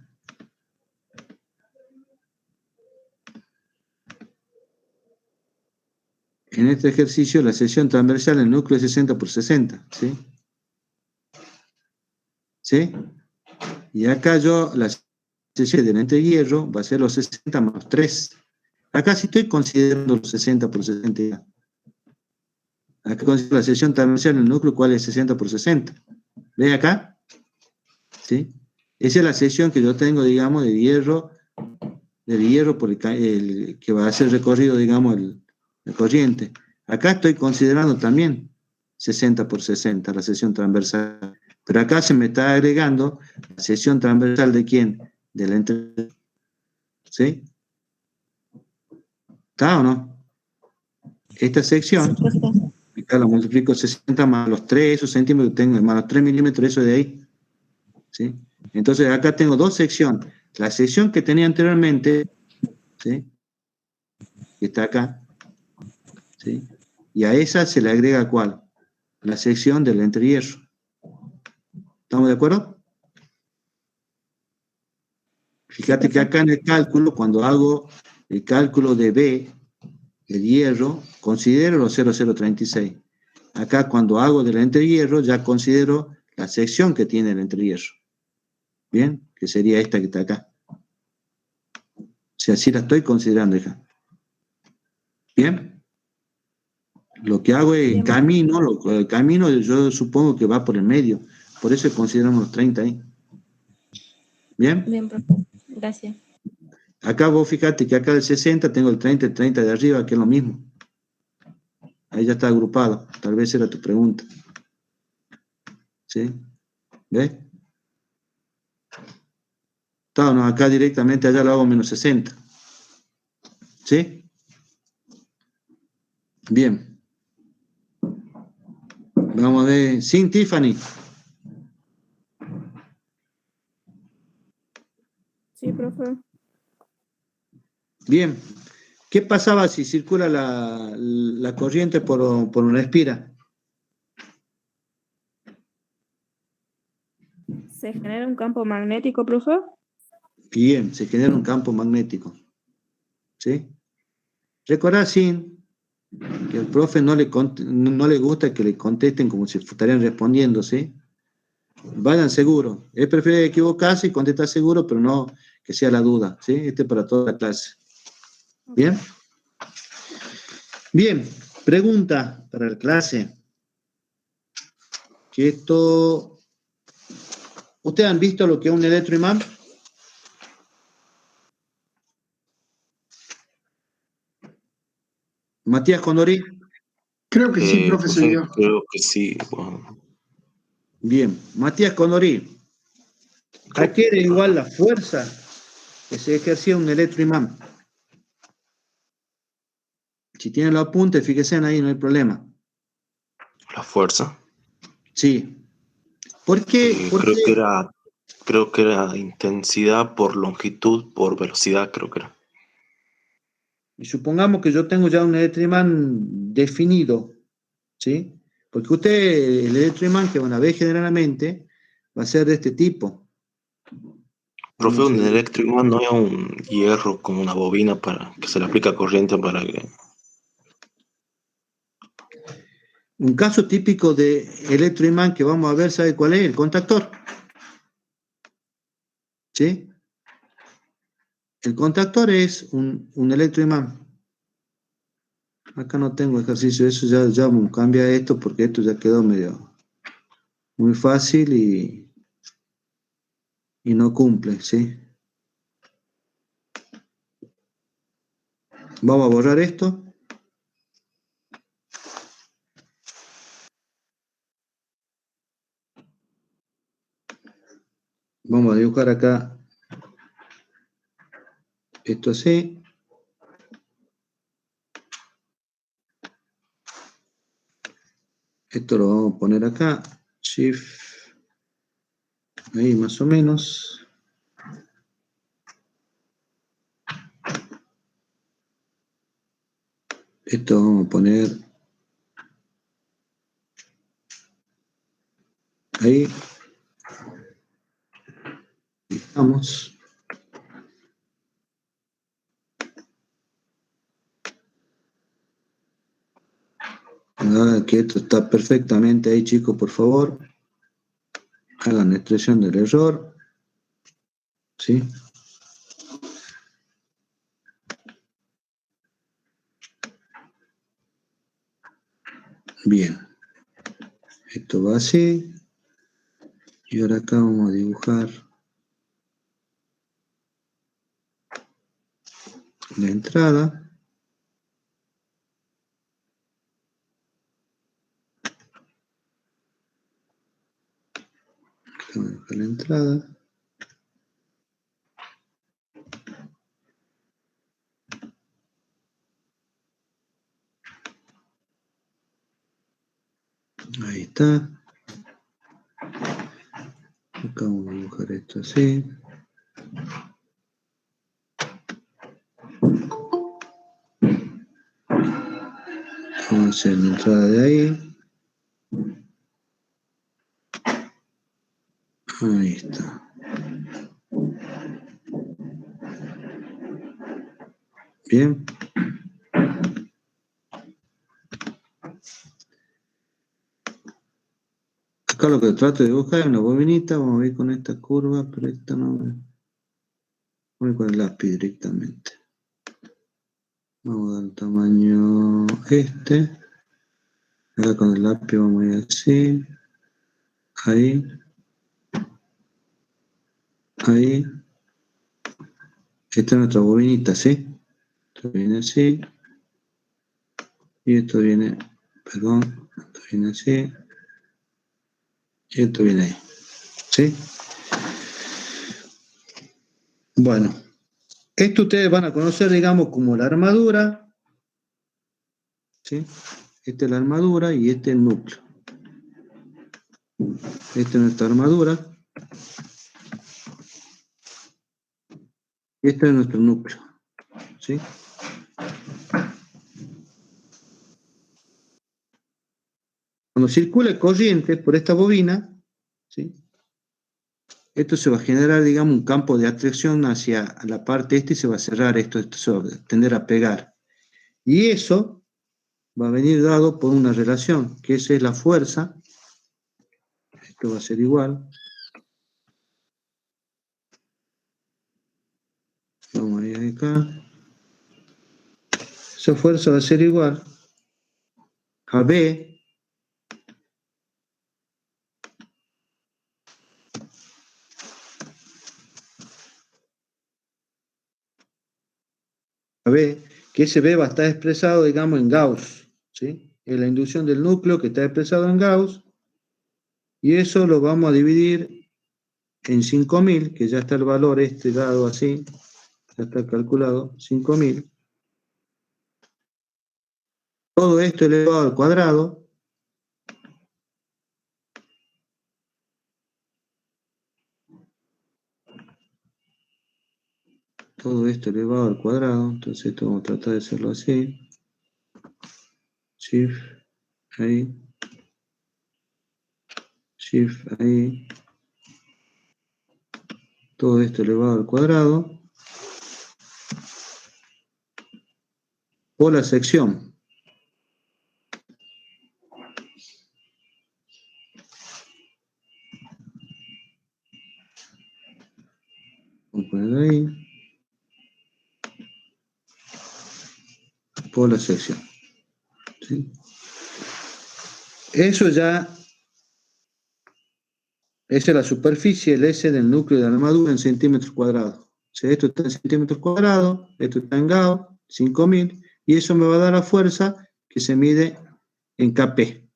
en este ejercicio la sección transversal el núcleo es 60 por 60, ¿sí? ¿Sí? Y acá yo la sección del entrehierro va a ser los 60 más 3. Acá sí estoy considerando los 60 por 60. Acá considero la sección transversal el núcleo, ¿cuál es 60 por 60? ¿Ve acá? ¿Sí? Esa es la sección que yo tengo, digamos, del hierro por el que va a ser recorrido, digamos, la corriente. Acá estoy considerando también 60 por 60, la sección transversal. Pero acá se me está agregando la sección transversal de quién? Del entre. ¿Sí? ¿Está o no? Esta sección, acá la multiplico 60 más los 3, esos centímetros que tengo, más los 3 milímetros, eso de ahí. ¿Sí? Entonces acá tengo dos secciones. La sección que tenía anteriormente, ¿sí? Que está acá, ¿sí? Y a esa se le agrega ¿cuál? La sección del entrehierro. ¿Estamos de acuerdo? Fíjate que acá en el cálculo, cuando hago el cálculo de B, el hierro, considero los 0,036. Acá cuando hago del entrehierro, ya considero la sección que tiene el entrehierro. ¿Bien? Que sería esta que está acá. O sea, así la estoy considerando, hija. ¿Bien? Lo que hago es el camino yo supongo que va por el medio. Por eso consideramos los 30 ahí. ¿Bien? Bien, profe. Gracias. Acá vos fíjate que acá del 60 tengo el 30 de arriba, que es lo mismo. Ahí ya está agrupado. Tal vez era tu pregunta. ¿Sí? ¿Ves? No, acá directamente allá lo hago menos 60. ¿Sí? Bien. Vamos a ver. Sin Tiffany. Sí, profe. Bien. ¿Qué pasaba si circula la corriente por una espira? ¿Se genera un campo magnético, profe? Bien, se genera un campo magnético. ¿Sí? Recordad, Sin, que al profe no le gusta que le contesten como si estarían respondiendo, ¿sí? Vayan seguros. Es preferible equivocarse y contestar seguro, pero no que sea la duda, ¿sí? Este es para toda la clase. ¿Bien? Bien, pregunta para la clase. Que esto... ¿Ustedes han visto lo que es un electroimán? Matías Condorí. Creo que sí, profe, soy yo. Creo que sí. Bueno. Bien, Matías Condorí. ¿A qué era igual la fuerza que se ejercía un electroimán? Si tienen los apuntes, fíjense ahí, no hay problema. La fuerza. Sí. ¿Por qué? Creo que era intensidad por longitud, por velocidad, creo que era. Y supongamos que yo tengo ya un electroimán definido, ¿sí? Porque el electroimán que van a ver generalmente, va a ser de este tipo. Profe, un electroimán no es un hierro como una bobina para que se le aplica corriente para que... Un caso típico de electroimán que vamos a ver, ¿sabe cuál es? El contactor. ¿Sí? El contactor es un electroimán. Acá no tengo ejercicio, eso ya cambia esto porque esto ya quedó muy fácil y no cumple, ¿sí? Vamos a borrar esto. Vamos a dibujar acá esto así. Esto lo vamos a poner acá. Shift. Ahí más o menos. Esto vamos a poner ahí. Vamos. Que esto está perfectamente ahí, chicos, por favor. Hagan la expresión del error. ¿Sí? Bien. Esto va así. Y ahora acá vamos a dibujar la entrada. Vamos a dibujar la entrada. Ahí está. Acá vamos a dibujar esto así. Vamos a hacer la entrada de ahí. Ahí está. Bien. Acá lo que trato de dibujar es una bobinita. Vamos a ir con esta curva, pero esta no. Voy con el lápiz directamente. Vamos a dar el tamaño este. Acá con el lápiz vamos a ir así. Ahí. Ahí. Esta es nuestra bobinita, ¿sí? Esto viene así. Y esto viene, perdón, esto viene así. Y esto viene ahí. ¿Sí? Bueno. Esto ustedes van a conocer, digamos, como la armadura. ¿sí? Esta es la armadura y este es el núcleo. Esta es nuestra armadura. Este es nuestro núcleo, ¿sí? Cuando circula corriente por esta bobina, ¿sí? Esto se va a generar, digamos, un campo de atracción hacia la parte esta y se va a cerrar esto se va a tender a pegar. Y eso va a venir dado por una relación, que esa es la fuerza. Esto va a ser igual. Vamos a ir acá. Esa fuerza va a ser igual a B que ese B va a estar expresado, digamos, en Gauss, ¿sí? Es la inducción del núcleo que está expresado en Gauss, y eso lo vamos a dividir en 5000, que ya está el valor este dado así, ya está calculado, 5000. Todo esto elevado al cuadrado, todo esto elevado al cuadrado, entonces esto vamos a tratar de hacerlo así. Shift, ahí. Shift, ahí. Todo esto elevado al cuadrado. Por la sección. Vamos a poner ahí. Por la sección. ¿Sí? Eso ya, esa es la superficie, el S del núcleo de la armadura en centímetros cuadrados. O sea, esto está en centímetros cuadrados, esto está en Gauss, 5000, y eso me va a dar la fuerza que se mide en kp.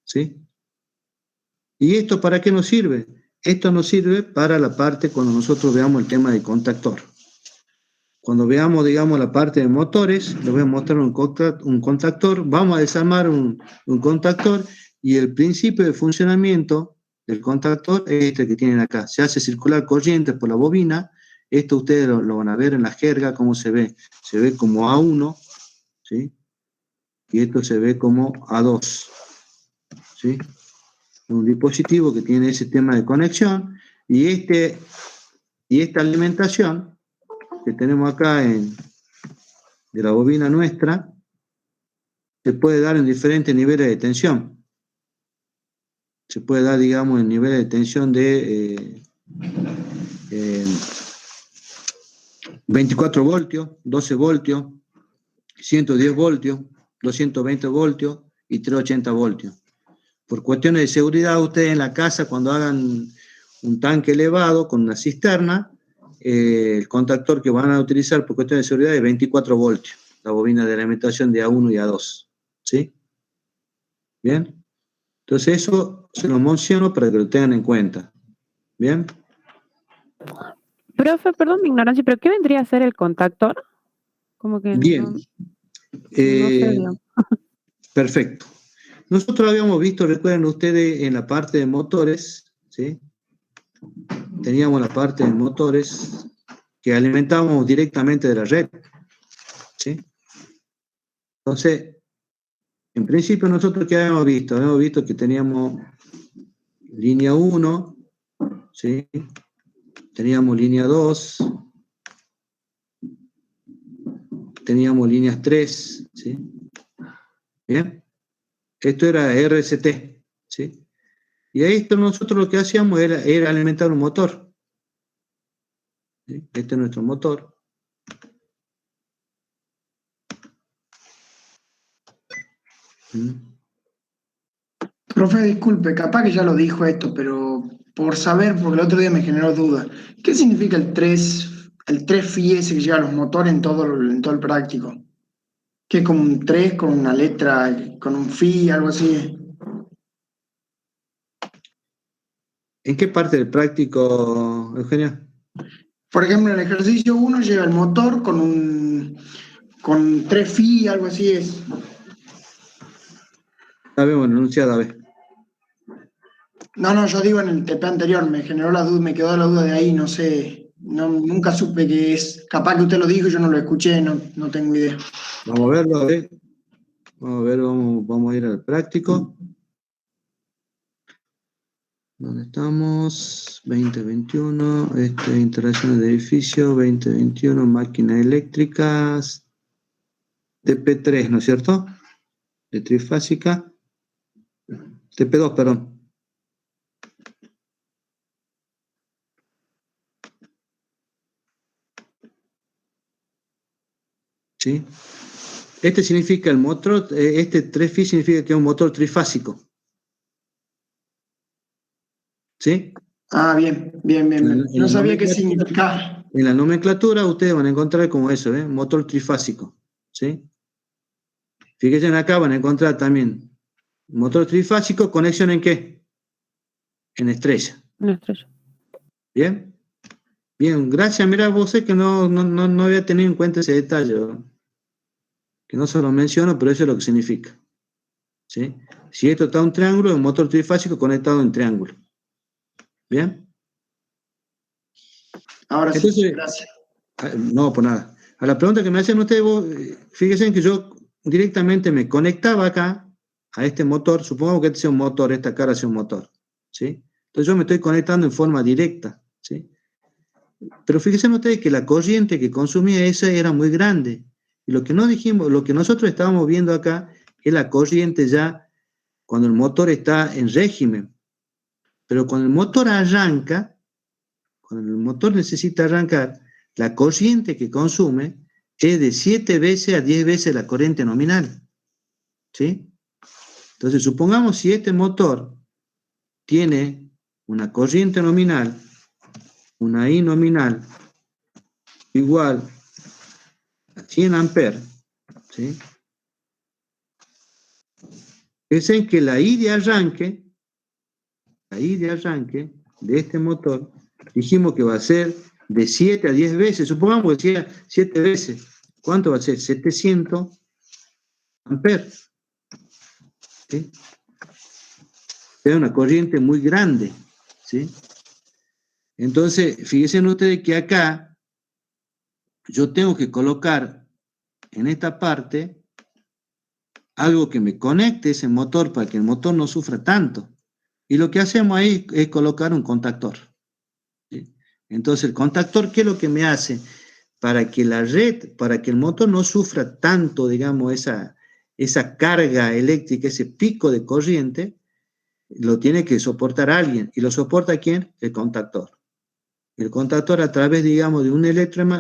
¿Sí? ¿Y esto para qué nos sirve? Esto nos sirve para la parte cuando nosotros veamos el tema del contactor. Cuando veamos, digamos, la parte de motores, les voy a mostrar un contactor, vamos a desarmar un contactor, y el principio de funcionamiento del contactor es este que tienen acá. Se hace circular corriente por la bobina. Esto ustedes lo van a ver en la jerga, cómo se ve. Se ve como A1, ¿sí? Y esto se ve como A2, ¿sí? Un dispositivo que tiene ese tema de conexión, y esta alimentación que tenemos acá de la bobina nuestra, se puede dar en diferentes niveles de tensión. Se puede dar, digamos, en niveles de tensión de 24 voltios, 12 voltios, 110 voltios, 220 voltios y 380 voltios. Por cuestiones de seguridad, ustedes en la casa, cuando hagan un tanque elevado con una cisterna, el contactor que van a utilizar por cuestiones de seguridad es 24 voltios, la bobina de alimentación de A1 y A2. ¿Sí? ¿Bien? Entonces eso se lo menciono para que lo tengan en cuenta. ¿Bien? Profe, perdón mi ignorancia, pero ¿qué vendría a ser el contactor? Como que bien. No sé, no. Perfecto. Nosotros habíamos visto, recuerden ustedes, en la parte de motores, ¿sí? Teníamos la parte de motores que alimentábamos directamente de la red, ¿sí? Entonces, en principio nosotros ¿qué habíamos visto? Habíamos visto que teníamos línea 1, ¿sí? Teníamos línea 2, teníamos líneas 3, ¿sí? ¿Bien? Esto era RST, ¿sí? Y a esto nosotros lo que hacíamos era alimentar un motor. ¿Sí? Este es nuestro motor. Profe, disculpe, capaz que ya lo dijo esto, pero por saber, porque el otro día me generó duda. ¿Qué significa el 3 phi ese que lleva a los motores en todo el práctico? Que es como un 3 con una letra, con un phi, algo así. ¿En qué parte del práctico, Eugenio? Por ejemplo, en el ejercicio 1 lleva el motor con 3 phi, algo así es. La vemos enunciada, a ver. No, yo digo en el TP anterior, me generó la duda, me quedó la duda de ahí, no sé, nunca supe qué es. Capaz que usted lo dijo, yo no lo escuché, no tengo idea. Vamos a verlo, a ver. Vamos a ver, vamos a ir al práctico. ¿Dónde estamos? 2021, instalaciones de edificio, 2021, máquinas eléctricas, TP3, ¿no es cierto? De trifásica. TP2, perdón. ¿Sí? Este significa el motor, este 3Fi significa que es un motor trifásico. ¿Sí? Ah, bien. No sabía qué significaba. En la nomenclatura ustedes van a encontrar como eso, motor trifásico. ¿Sí? Fíjense acá, van a encontrar también motor trifásico, conexión ¿en qué? En estrella. En estrella. ¿Bien? Bien, gracias. Mira, vos sé que no había tenido en cuenta ese detalle, ¿no? Que no se lo menciono, pero eso es lo que significa. ¿Sí? Si esto está un triángulo, es un motor trifásico conectado en triángulo. ¿Bien? Ahora entonces, sí, gracias. No, por nada. A la pregunta que me hacen ustedes, fíjense que yo directamente me conectaba acá a este motor, supongamos que este sea un motor, esta cara sea un motor. ¿Sí? Entonces yo me estoy conectando en forma directa. ¿Sí? Pero fíjense ustedes que la corriente que consumía esa era muy grande. Y lo que no dijimos, lo que nosotros estábamos viendo acá es la corriente ya cuando el motor está en régimen. Pero cuando el motor arranca, cuando el motor necesita arrancar, la corriente que consume es de 7 veces a 10 veces la corriente nominal. ¿Sí? Entonces, supongamos si este motor tiene una corriente nominal, una I nominal, igual a 100 amperes, ¿sí? Piensen que la I de arranque de este motor, dijimos que va a ser de 7 a 10 veces, supongamos que sea 7 veces. ¿Cuánto va a ser? 700 amperes. ¿Sí? Es una corriente muy grande. ¿Sí? Entonces, fíjense ustedes que acá yo tengo que colocar en esta parte algo que me conecte ese motor para que el motor no sufra tanto. Y lo que hacemos ahí es colocar un contactor. ¿Sí? Entonces, el contactor, ¿qué es lo que me hace? Para que la red, para que el motor no sufra tanto, digamos, esa carga eléctrica, ese pico de corriente, lo tiene que soportar alguien. ¿Y lo soporta quién? El contactor. El contactor a través, digamos, de un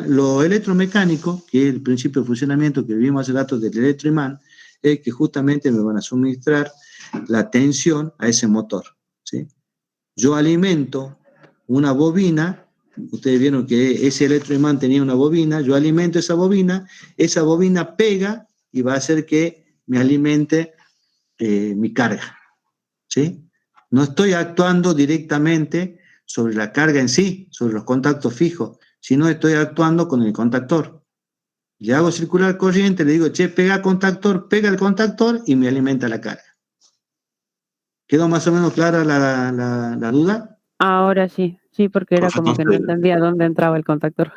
lo electromecánico, que es el principio de funcionamiento que vimos hace rato del electroimán, es que justamente me van a suministrar la tensión a ese motor. ¿Sí? Yo alimento una bobina, ustedes vieron que ese electroimán tenía una bobina, yo alimento esa bobina pega y va a hacer que me alimente mi carga. ¿Sí? No estoy actuando directamente sobre la carga en sí, sobre los contactos fijos, sino estoy actuando con el contactor. Le hago circular corriente, le digo, che, pega el contactor y me alimenta la carga. ¿Quedó más o menos clara la duda? Ahora sí, porque era como que no entendía dónde entraba el contactor.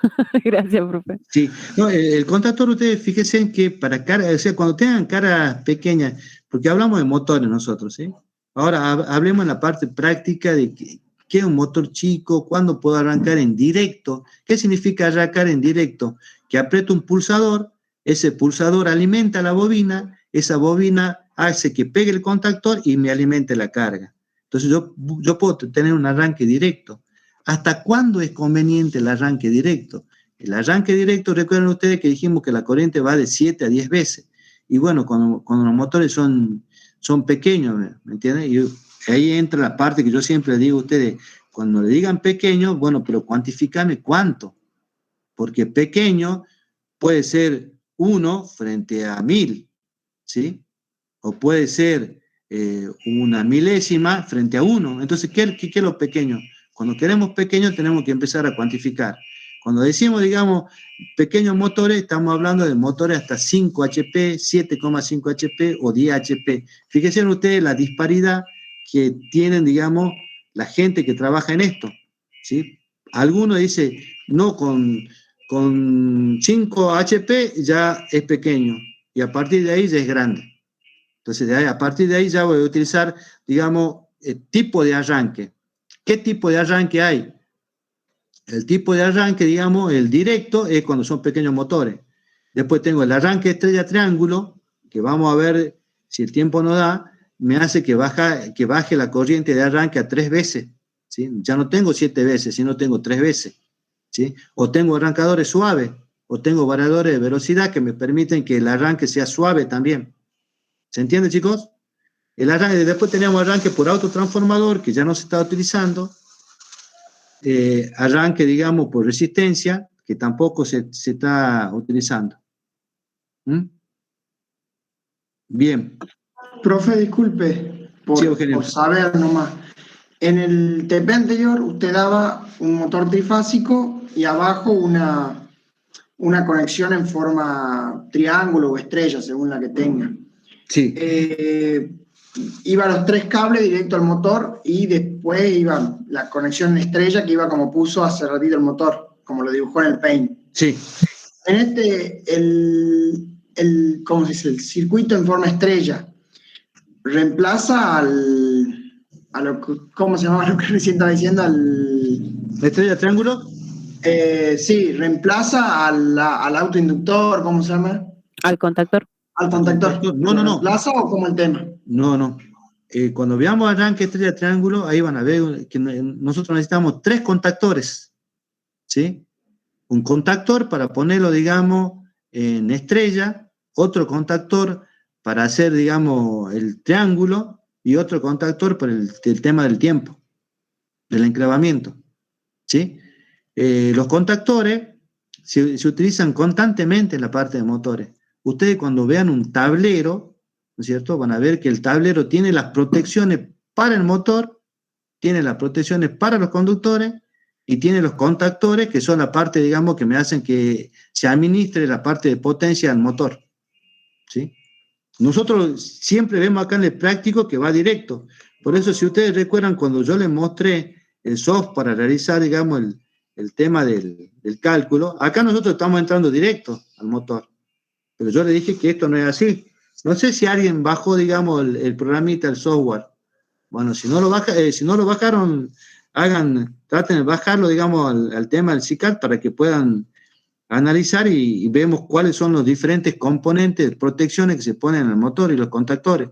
Gracias, profe. Sí, no, el contactor, ustedes fíjense que para carga, o sea, cuando tengan caras pequeñas, porque hablamos de motores nosotros, ¿sí? Ahora hablemos en la parte práctica de qué es un motor chico, cuándo puedo arrancar en directo. ¿Qué significa arrancar en directo? Que aprieto un pulsador, ese pulsador alimenta la bobina, esa bobina hace que pegue el contactor y me alimente la carga. Entonces yo puedo tener un arranque directo. ¿Hasta cuándo es conveniente el arranque directo? El arranque directo, recuerden ustedes que dijimos que la corriente va de 7 a 10 veces. Y bueno, cuando los motores son pequeños, ¿me entienden? Y ahí entra la parte que yo siempre les digo a ustedes, cuando le digan pequeño, bueno, pero cuantificame cuánto. Porque pequeño puede ser 1 frente a 1000, ¿sí? O puede ser una milésima frente a 1. Entonces, ¿qué es lo pequeño? Cuando queremos pequeño tenemos que empezar a cuantificar. Cuando decimos, digamos, pequeños motores, estamos hablando de motores hasta 5 HP, 7,5 HP o 10 HP. Fíjense ustedes la disparidad que tienen, digamos, la gente que trabaja en esto, ¿sí? Algunos dicen, no, con 5 HP ya es pequeño, y a partir de ahí ya es grande. Entonces, a partir de ahí ya voy a utilizar, digamos, el tipo de arranque. ¿Qué tipo de arranque hay? El tipo de arranque, digamos, el directo es cuando son pequeños motores. Después tengo el arranque estrella-triángulo, que vamos a ver si el tiempo nos da, me hace que baje la corriente de arranque a 3 veces. ¿Sí? Ya no tengo 7 veces, sino tengo 3 veces. ¿Sí? O tengo arrancadores suaves, o tengo variadores de velocidad que me permiten que el arranque sea suave también. ¿Se entiende, chicos? El arranque, después tenemos arranque por autotransformador, que ya no se está utilizando. Arranque, digamos, por resistencia, que tampoco se está utilizando. ¿Mm? Bien. Profe, disculpe, por saber nomás. En el TP anterior usted daba un motor trifásico y abajo una conexión en forma triángulo o estrella, según la que tenga. Sí. Iba los 3 cables directo al motor y después iba la conexión estrella que iba como puso hace ratito el motor, como lo dibujó en el Paint. Sí. En este, ¿cómo se dice? El circuito en forma estrella reemplaza ¿cómo se llamaba lo que recién estaba diciendo? ¿La estrella triángulo? Sí, reemplaza al autoinductor, ¿cómo se llama? Al contactor. Al contactor. No. ¿Reemplaza o cómo el tema? No. Cuando veamos arranque estrella triángulo, ahí van a ver que nosotros necesitamos 3 contactores. ¿Sí? Un contactor para ponerlo, digamos, en estrella, otro contactor para hacer, digamos, el triángulo, y otro contactor para el tema del tiempo, del enclavamiento. ¿Sí? Los contactores se utilizan constantemente en la parte de motores. Ustedes cuando vean un tablero, ¿no es cierto?, van a ver que el tablero tiene las protecciones para el motor, tiene las protecciones para los conductores, y tiene los contactores, que son la parte, digamos, que me hacen que se administre la parte de potencia del motor. ¿Sí? Nosotros siempre vemos acá en el práctico que va directo. Por eso, si ustedes recuerdan, cuando yo les mostré el software para realizar, digamos, el tema del cálculo, acá nosotros estamos entrando directo al motor. Pero yo le dije que esto no es así. No sé si alguien bajó, digamos, el programita, el software. Bueno, si no lo bajaron, traten de bajarlo, digamos, al tema del SICAD para que puedan analizar y vemos cuáles son los diferentes componentes de protecciones que se ponen en el motor y los contactores.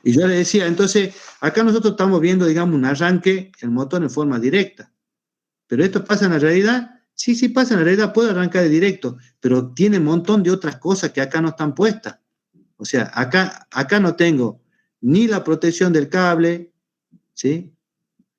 Y yo le decía, entonces, acá nosotros estamos viendo, digamos, un arranque, el motor en forma directa. ¿Pero esto pasa en la realidad? Sí pasa en la realidad, puede arrancar de directo, pero tiene un montón de otras cosas que acá no están puestas. O sea, acá no tengo ni la protección del cable, ¿sí?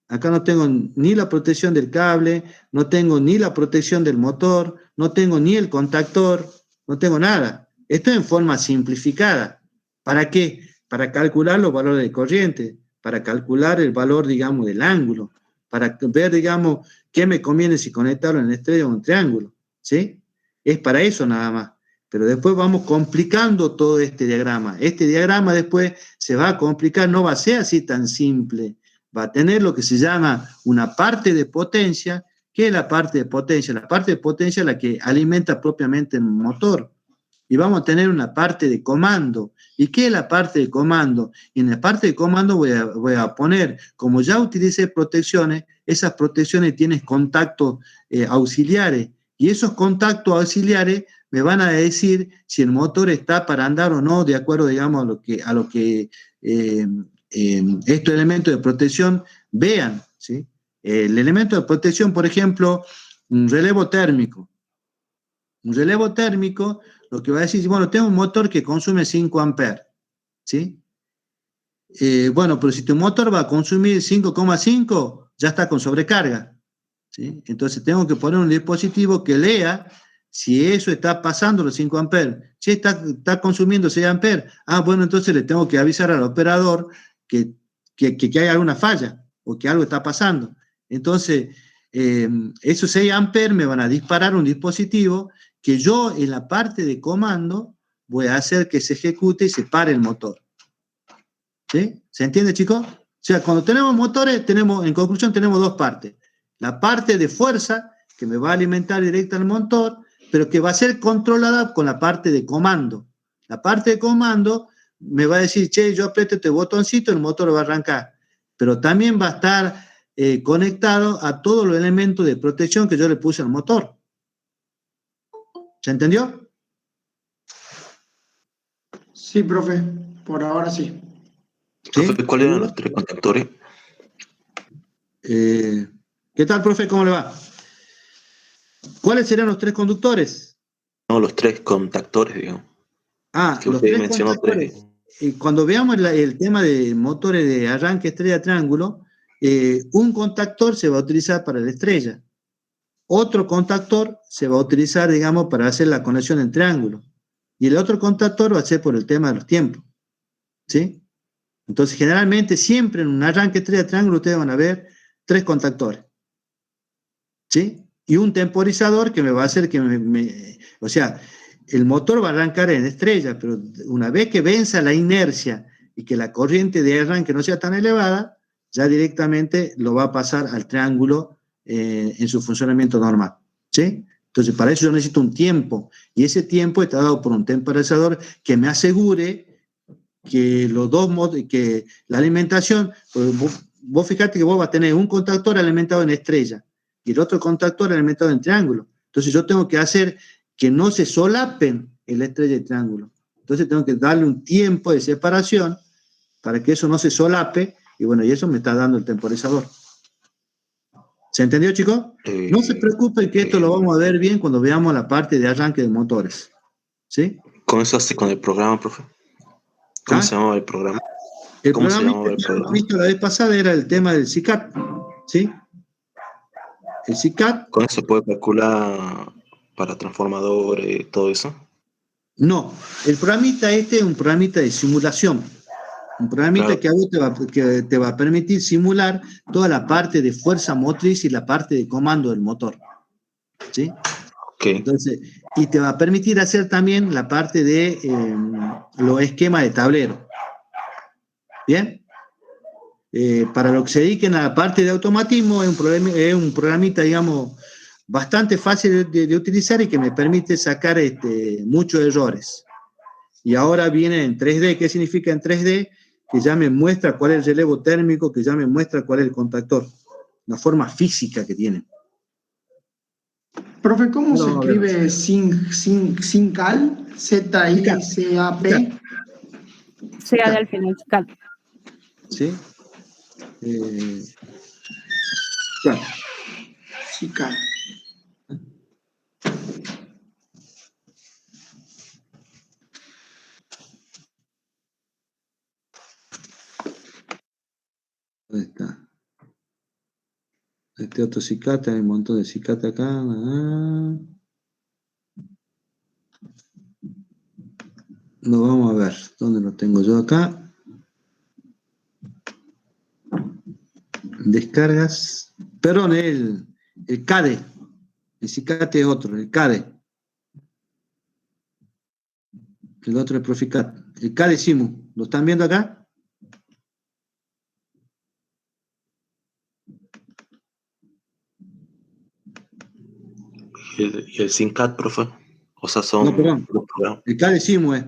Acá no tengo ni la protección del cable, no tengo ni la protección del motor, no tengo ni el contactor, no tengo nada. Esto es en forma simplificada. ¿Para qué? Para calcular los valores de corriente, para calcular el valor, digamos, del ángulo, para ver, digamos, qué me conviene si conectarlo en estrella o en triángulo, ¿sí? Es para eso nada más. Pero después vamos complicando todo este diagrama. Este diagrama después se va a complicar, no va a ser así tan simple. Va a tener lo que se llama una parte de potencia. ¿Qué es la parte de potencia? La parte de potencia es la que alimenta propiamente el motor. Y vamos a tener una parte de comando. ¿Y qué es la parte de comando? Y en la parte de comando voy a poner, como ya utilicé protecciones, esas protecciones tienen contactos auxiliares. Y esos contactos auxiliares me van a decir si el motor está para andar o no, de acuerdo, digamos, a lo que estos elementos de protección vean, ¿sí? El elemento de protección, por ejemplo, un relevo térmico. Un relevo térmico, lo que va a decir, bueno, tengo un motor que consume 5 amperes, ¿sí? Bueno, pero si tu motor va a consumir 5,5, ya está con sobrecarga, ¿sí? Entonces tengo que poner un dispositivo que lea si eso está pasando los 5 amperes. Si está consumiendo 6 amperes, bueno, entonces le tengo que avisar al operador que hay alguna falla o que algo está pasando. Entonces, esos 6 amperes me van a disparar un dispositivo que yo en la parte de comando voy a hacer que se ejecute y se pare el motor. ¿Sí? ¿Se entiende, chicos? O sea, cuando tenemos motores, en conclusión tenemos 2 partes. La parte de fuerza, que me va a alimentar directo al motor, pero que va a ser controlada con la parte de comando. La parte de comando me va a decir, che, yo aprieto este botoncito, el motor va a arrancar. Pero también va a estar conectado a todos los elementos de protección que yo le puse al motor. ¿Se entendió? Sí, profe, por ahora sí. Profe, ¿cuáles eran los 3 contactores? ¿Qué tal, profe? ¿Cómo le va? ¿Cuáles serían los 3 conductores? No, los 3 contactores, digamos. Que Los usted 3 mencionó contactores. Cuando veamos el tema de motores de arranque estrella-triángulo, un contactor se va a utilizar para la estrella. Otro contactor se va a utilizar, digamos, para hacer la conexión en triángulo. Y el otro contactor va a ser por el tema de los tiempos. ¿Sí? Entonces, generalmente, siempre en un arranque estrella-triángulo ustedes van a ver 3 contactores. ¿Sí? Y un temporizador que me va a hacer que o sea, el motor va a arrancar en estrella, pero una vez que venza la inercia y que la corriente de arranque no sea tan elevada, ya directamente lo va a pasar al triángulo en su funcionamiento normal. ¿Sí? Entonces, para eso yo necesito un tiempo, y ese tiempo está dado por un temporizador que me asegure que los dos modos, que la alimentación, pues vos fijate que vos vas a tener un contactor alimentado en estrella y el otro contactor alimentado en triángulo. Entonces yo tengo que hacer que no se solapen el estrella y el triángulo. Entonces tengo que darle un tiempo de separación para que eso no se solape, y bueno, y eso me está dando el temporizador. ¿Se entendió, chicos? No se preocupen que esto lo vamos a ver bien cuando veamos la parte de arranque de motores. ¿Sí? ¿Cómo eso hace con el programa, profe? ¿Cómo se llamaba el programa? ¿Cómo se llamaba el programa que habíamos visto la vez pasada era el tema del CICAT? ¿Sí? El CICAT. ¿Con eso se puede calcular para transformadores, todo eso? No, el programita este es un programita de simulación. Un programita que a vos te va a permitir simular toda la parte de fuerza motriz y la parte de comando del motor. ¿Sí? Okay. Entonces, y te va a permitir hacer también la parte de los esquemas de tablero. ¿Bien? Para lo que se dediquen a la parte de automatismo, es un programita, digamos, bastante fácil de utilizar y que me permite sacar muchos errores. Y ahora viene en 3D. ¿Qué significa en 3D? Que ya me muestra cuál es el relevo térmico, que ya me muestra cuál es el contactor. La forma física que tiene. Profe, ¿cómo se escribe SINCAL? Z-I-C-A-P. C-A al final, CAL. ¿Sí? Claro. SICAL. Ahí está. Este otro cicata, hay un montón de cicata acá. Lo vamos a ver. ¿Dónde lo tengo yo acá? Descargas. Perdón, el CADE. El cicate es otro, el CADE. El otro es Proficat. El CADE Simu. ¿Lo están viendo acá? ¿Y el SINCAT, profe? O sea, son... No, perdón. El CADE Simu es.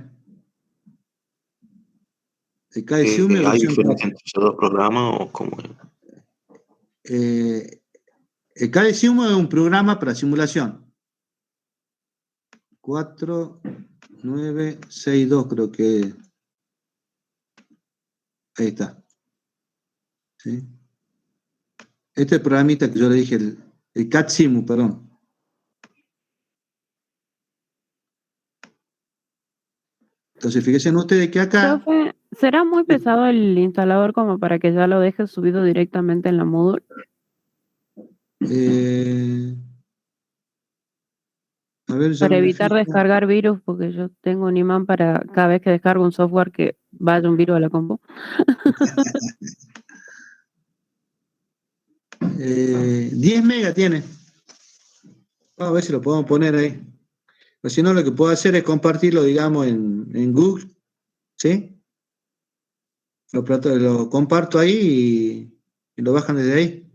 El CADE Simu es ¿Hay diferencia entre esos 2 programas o cómo es? El CADE Simu es un programa para simulación. 4962 creo que... Ahí está. ¿Sí? Este es el programita que yo le dije, el CAD Simu, perdón. Entonces, fíjense ustedes que acá... Profe, ¿será muy pesado el instalador como para que ya lo deje subido directamente en la Moodle? A ver, para evitar descargar virus, porque yo tengo un imán para cada vez que descargo un software que vaya un virus a la compu. 10 megas tiene. Vamos a ver si lo podemos poner ahí. O si no, lo que puedo hacer es compartirlo, digamos, en Google. ¿Sí? Lo comparto ahí y lo bajan desde ahí.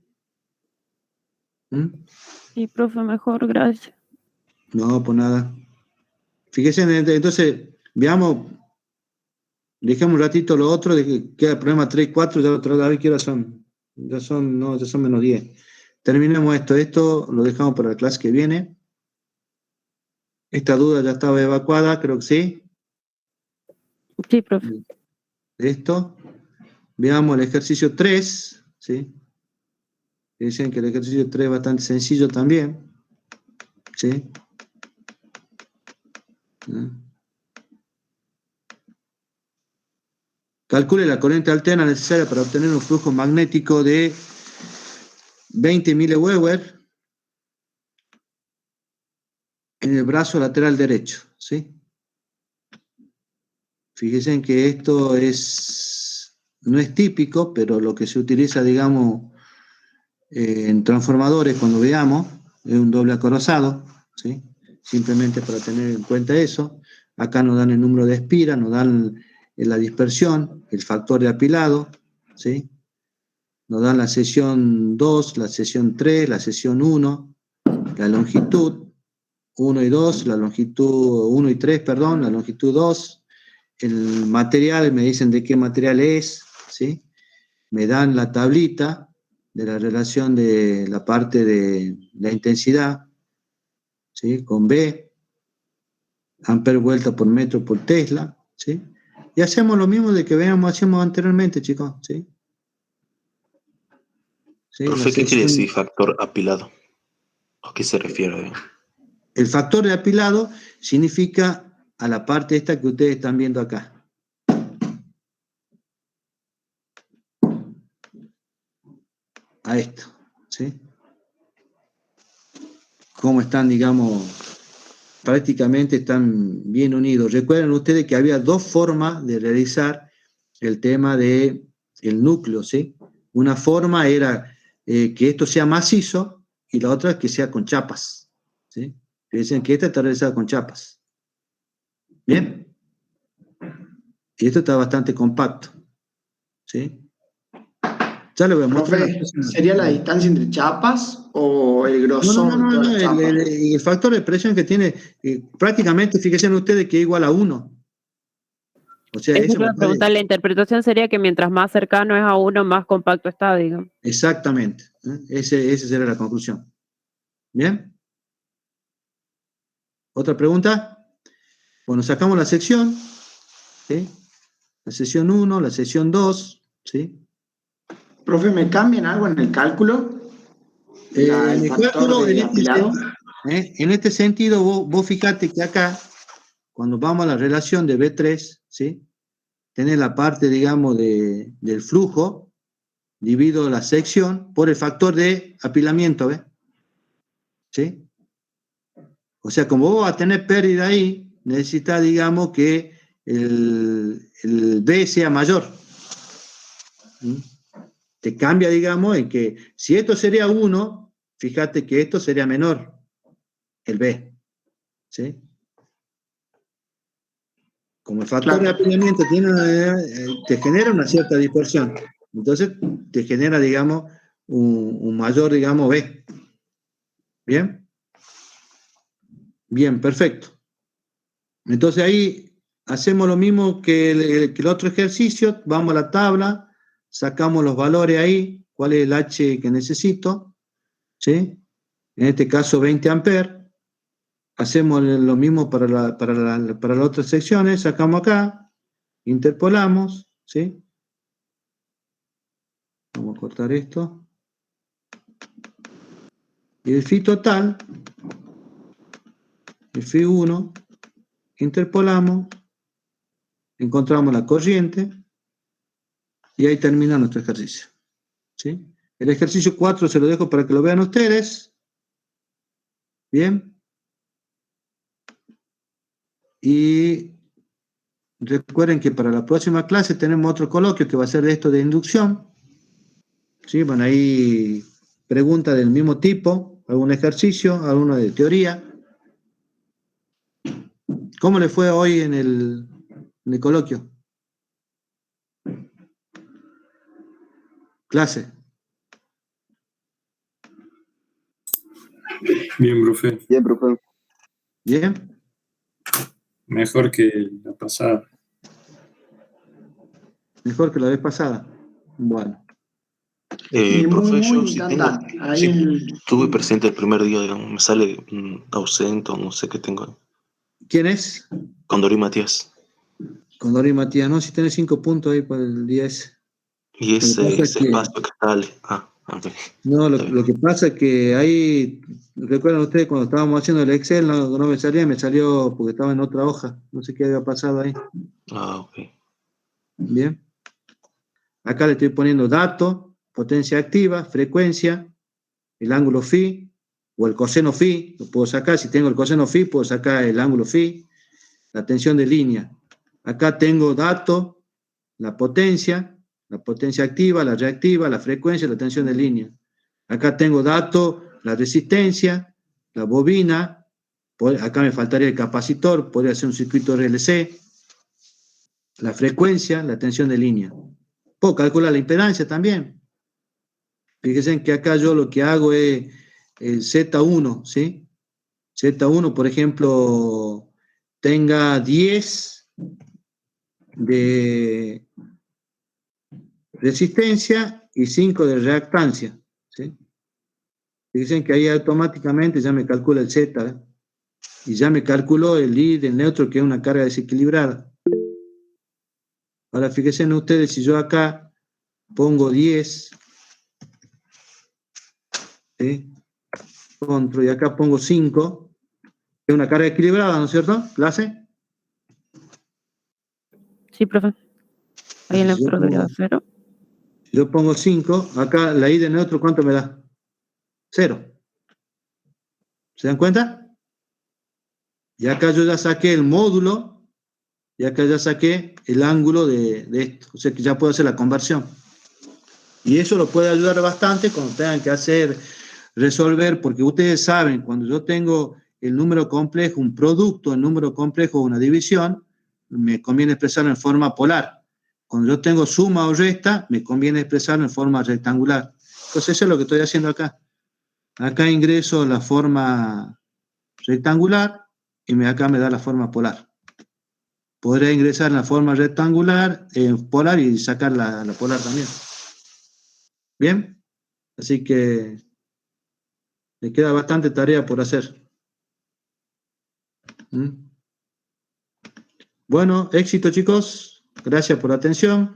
¿Mm? Sí, profe, mejor, gracias. No, pues nada. Fíjense, entonces, veamos, dejemos un ratito lo otro, de que queda el problema 3 y 4, ya otra vez, ¿qué hora son? Ya son menos 10. Terminemos esto lo dejamos para la clase que viene. Esta duda ya estaba evacuada, creo que sí. Sí, profe. Esto. Veamos el ejercicio 3, ¿sí? Dicen que el ejercicio 3 es bastante sencillo también, ¿sí? Calcule la corriente alterna necesaria para obtener un flujo magnético de 20 mW en el brazo lateral derecho, ¿sí? Fíjense en que esto no es típico, pero lo que se utiliza, digamos, en transformadores cuando veamos, es un doble acorazado, ¿sí? Simplemente para tener en cuenta eso. Acá nos dan el número de espiras, nos dan la dispersión, el factor de apilado, ¿sí? Nos dan la sección 2, la sección 3, la sección 1, la longitud 1 y 2, la longitud 1 y 3, perdón, la longitud 2, el material, me dicen de qué material es, ¿sí? Me dan la tablita de la relación de la parte de la intensidad, ¿sí? Con B, amper vuelta por metro por Tesla, ¿sí? Y hacemos lo mismo de que hacíamos anteriormente, chicos, ¿sí? ¿Sí? Profe, ¿qué quiere decir factor apilado? ¿A qué se refiere? El factor de apilado significa a la parte esta que ustedes están viendo acá. A esto, ¿sí? Cómo están, digamos, prácticamente están bien unidos. Recuerden ustedes que había dos formas de realizar el tema del núcleo, ¿sí? Una forma era que esto sea macizo y la otra que sea con chapas, ¿sí? Que dicen que esta está realizada con chapas. ¿Bien? Y esto está bastante compacto, ¿sí? Ya lo voy a mostrar. Profe, ¿sería la distancia entre chapas o el grosor de toda la chapa? El factor de presión que tiene, prácticamente, fíjense ustedes que es igual a 1. O sea, Eso iba a preguntar, la interpretación sería que mientras más cercano es a 1, más compacto está, digamos. Exactamente. Esa será la conclusión. ¿Bien? ¿Otra pregunta? Bueno, sacamos la sección, ¿sí? La sección 1, la sección 2, ¿sí? Profe, ¿me cambian algo en el cálculo? En el cálculo, en este sentido, vos fijate que acá, cuando vamos a la relación de B3, ¿sí? Tenés la parte, digamos, del flujo, divido la sección por el factor de apilamiento, ¿ves? ¿Sí? O sea, como vos vas a tener pérdida ahí, necesitas, digamos, que el B sea mayor. ¿Mm? Te cambia, digamos, en que si esto sería 1, fíjate que esto sería menor, el B. ¿Sí? Como el factor de apilamiento te genera una cierta dispersión, entonces te genera, digamos, un mayor, digamos, B. ¿Bien? Bien, perfecto. Entonces ahí hacemos lo mismo que el otro ejercicio, vamos a la tabla, sacamos los valores ahí, cuál es el H que necesito, ¿sí? En este caso 20 amperes. Hacemos lo mismo para las otras secciones, sacamos acá, interpolamos, ¿sí? Vamos a cortar esto. Y el phi total, el phi 1, interpolamos, encontramos la corriente, y ahí termina nuestro ejercicio, ¿sí? El ejercicio 4 se lo dejo para que lo vean ustedes. Bien. Y recuerden que para la próxima clase tenemos otro coloquio que va a ser de esto de inducción. ¿Sí? Van a ir preguntas del mismo tipo, algún ejercicio, alguno de teoría. ¿Cómo le fue hoy en el coloquio? Clase. Bien, profe. Bien, profe. ¿Bien? Mejor que la pasada. Mejor que la vez pasada. Bueno. Profe, yo Muy sí tan tengo, tan. Ahí sí estuve presente el primer día, digamos, me sale ausente o no sé qué tengo. ¿Quién es? Condori Matías. Condori Matías, no, si tenés 5 puntos ahí para el día ese. Y ese que, espacio que sale. Ok. no, lo que pasa es que ahí, recuerdan ustedes cuando estábamos haciendo el Excel, no me salía, me salió porque estaba en otra hoja. No sé qué había pasado ahí. Ok. Bien. Acá le estoy poniendo dato, potencia activa, frecuencia, el ángulo phi o el coseno phi. Lo puedo sacar, si tengo el coseno phi, puedo sacar el ángulo phi, la tensión de línea. Acá tengo dato, la potencia activa, la reactiva, la frecuencia, la tensión de línea. Acá tengo dato, la resistencia, la bobina, acá me faltaría el capacitor, podría ser un circuito RLC, la frecuencia, la tensión de línea. Puedo calcular la impedancia también. Fíjense que acá yo lo que hago es el Z1, ¿sí? Z1, por ejemplo, tenga 10 de resistencia y 5 de reactancia, ¿sí? Fíjense que ahí automáticamente ya me calcula el Z, ¿eh? Y ya me calculó el I del neutro, que es una carga desequilibrada. Ahora fíjense ustedes, si yo acá pongo 10, ¿sí? Control, y acá pongo 5, que es una carga equilibrada, ¿no es cierto? ¿Clase? Sí, profe. Ahí el neutro debería 0. Si yo pongo 5, acá la I de neutro, ¿cuánto me da? 0. ¿Se dan cuenta? Y acá yo ya saqué el módulo, y acá ya saqué el ángulo de esto. O sea que ya puedo hacer la conversión. Y eso lo puede ayudar bastante cuando tengan que resolver, porque ustedes saben, cuando yo tengo el número complejo, un producto, el número complejo, una división, me conviene expresarlo en forma polar. Cuando yo tengo suma o resta, me conviene expresarlo en forma rectangular. Entonces eso es lo que estoy haciendo acá. Acá ingreso la forma rectangular y acá me da la forma polar. Podría ingresar en la forma rectangular, polar, y sacar la polar también. ¿Bien? Así que me queda bastante tarea por hacer. Bueno, éxito, chicos. Gracias por la atención.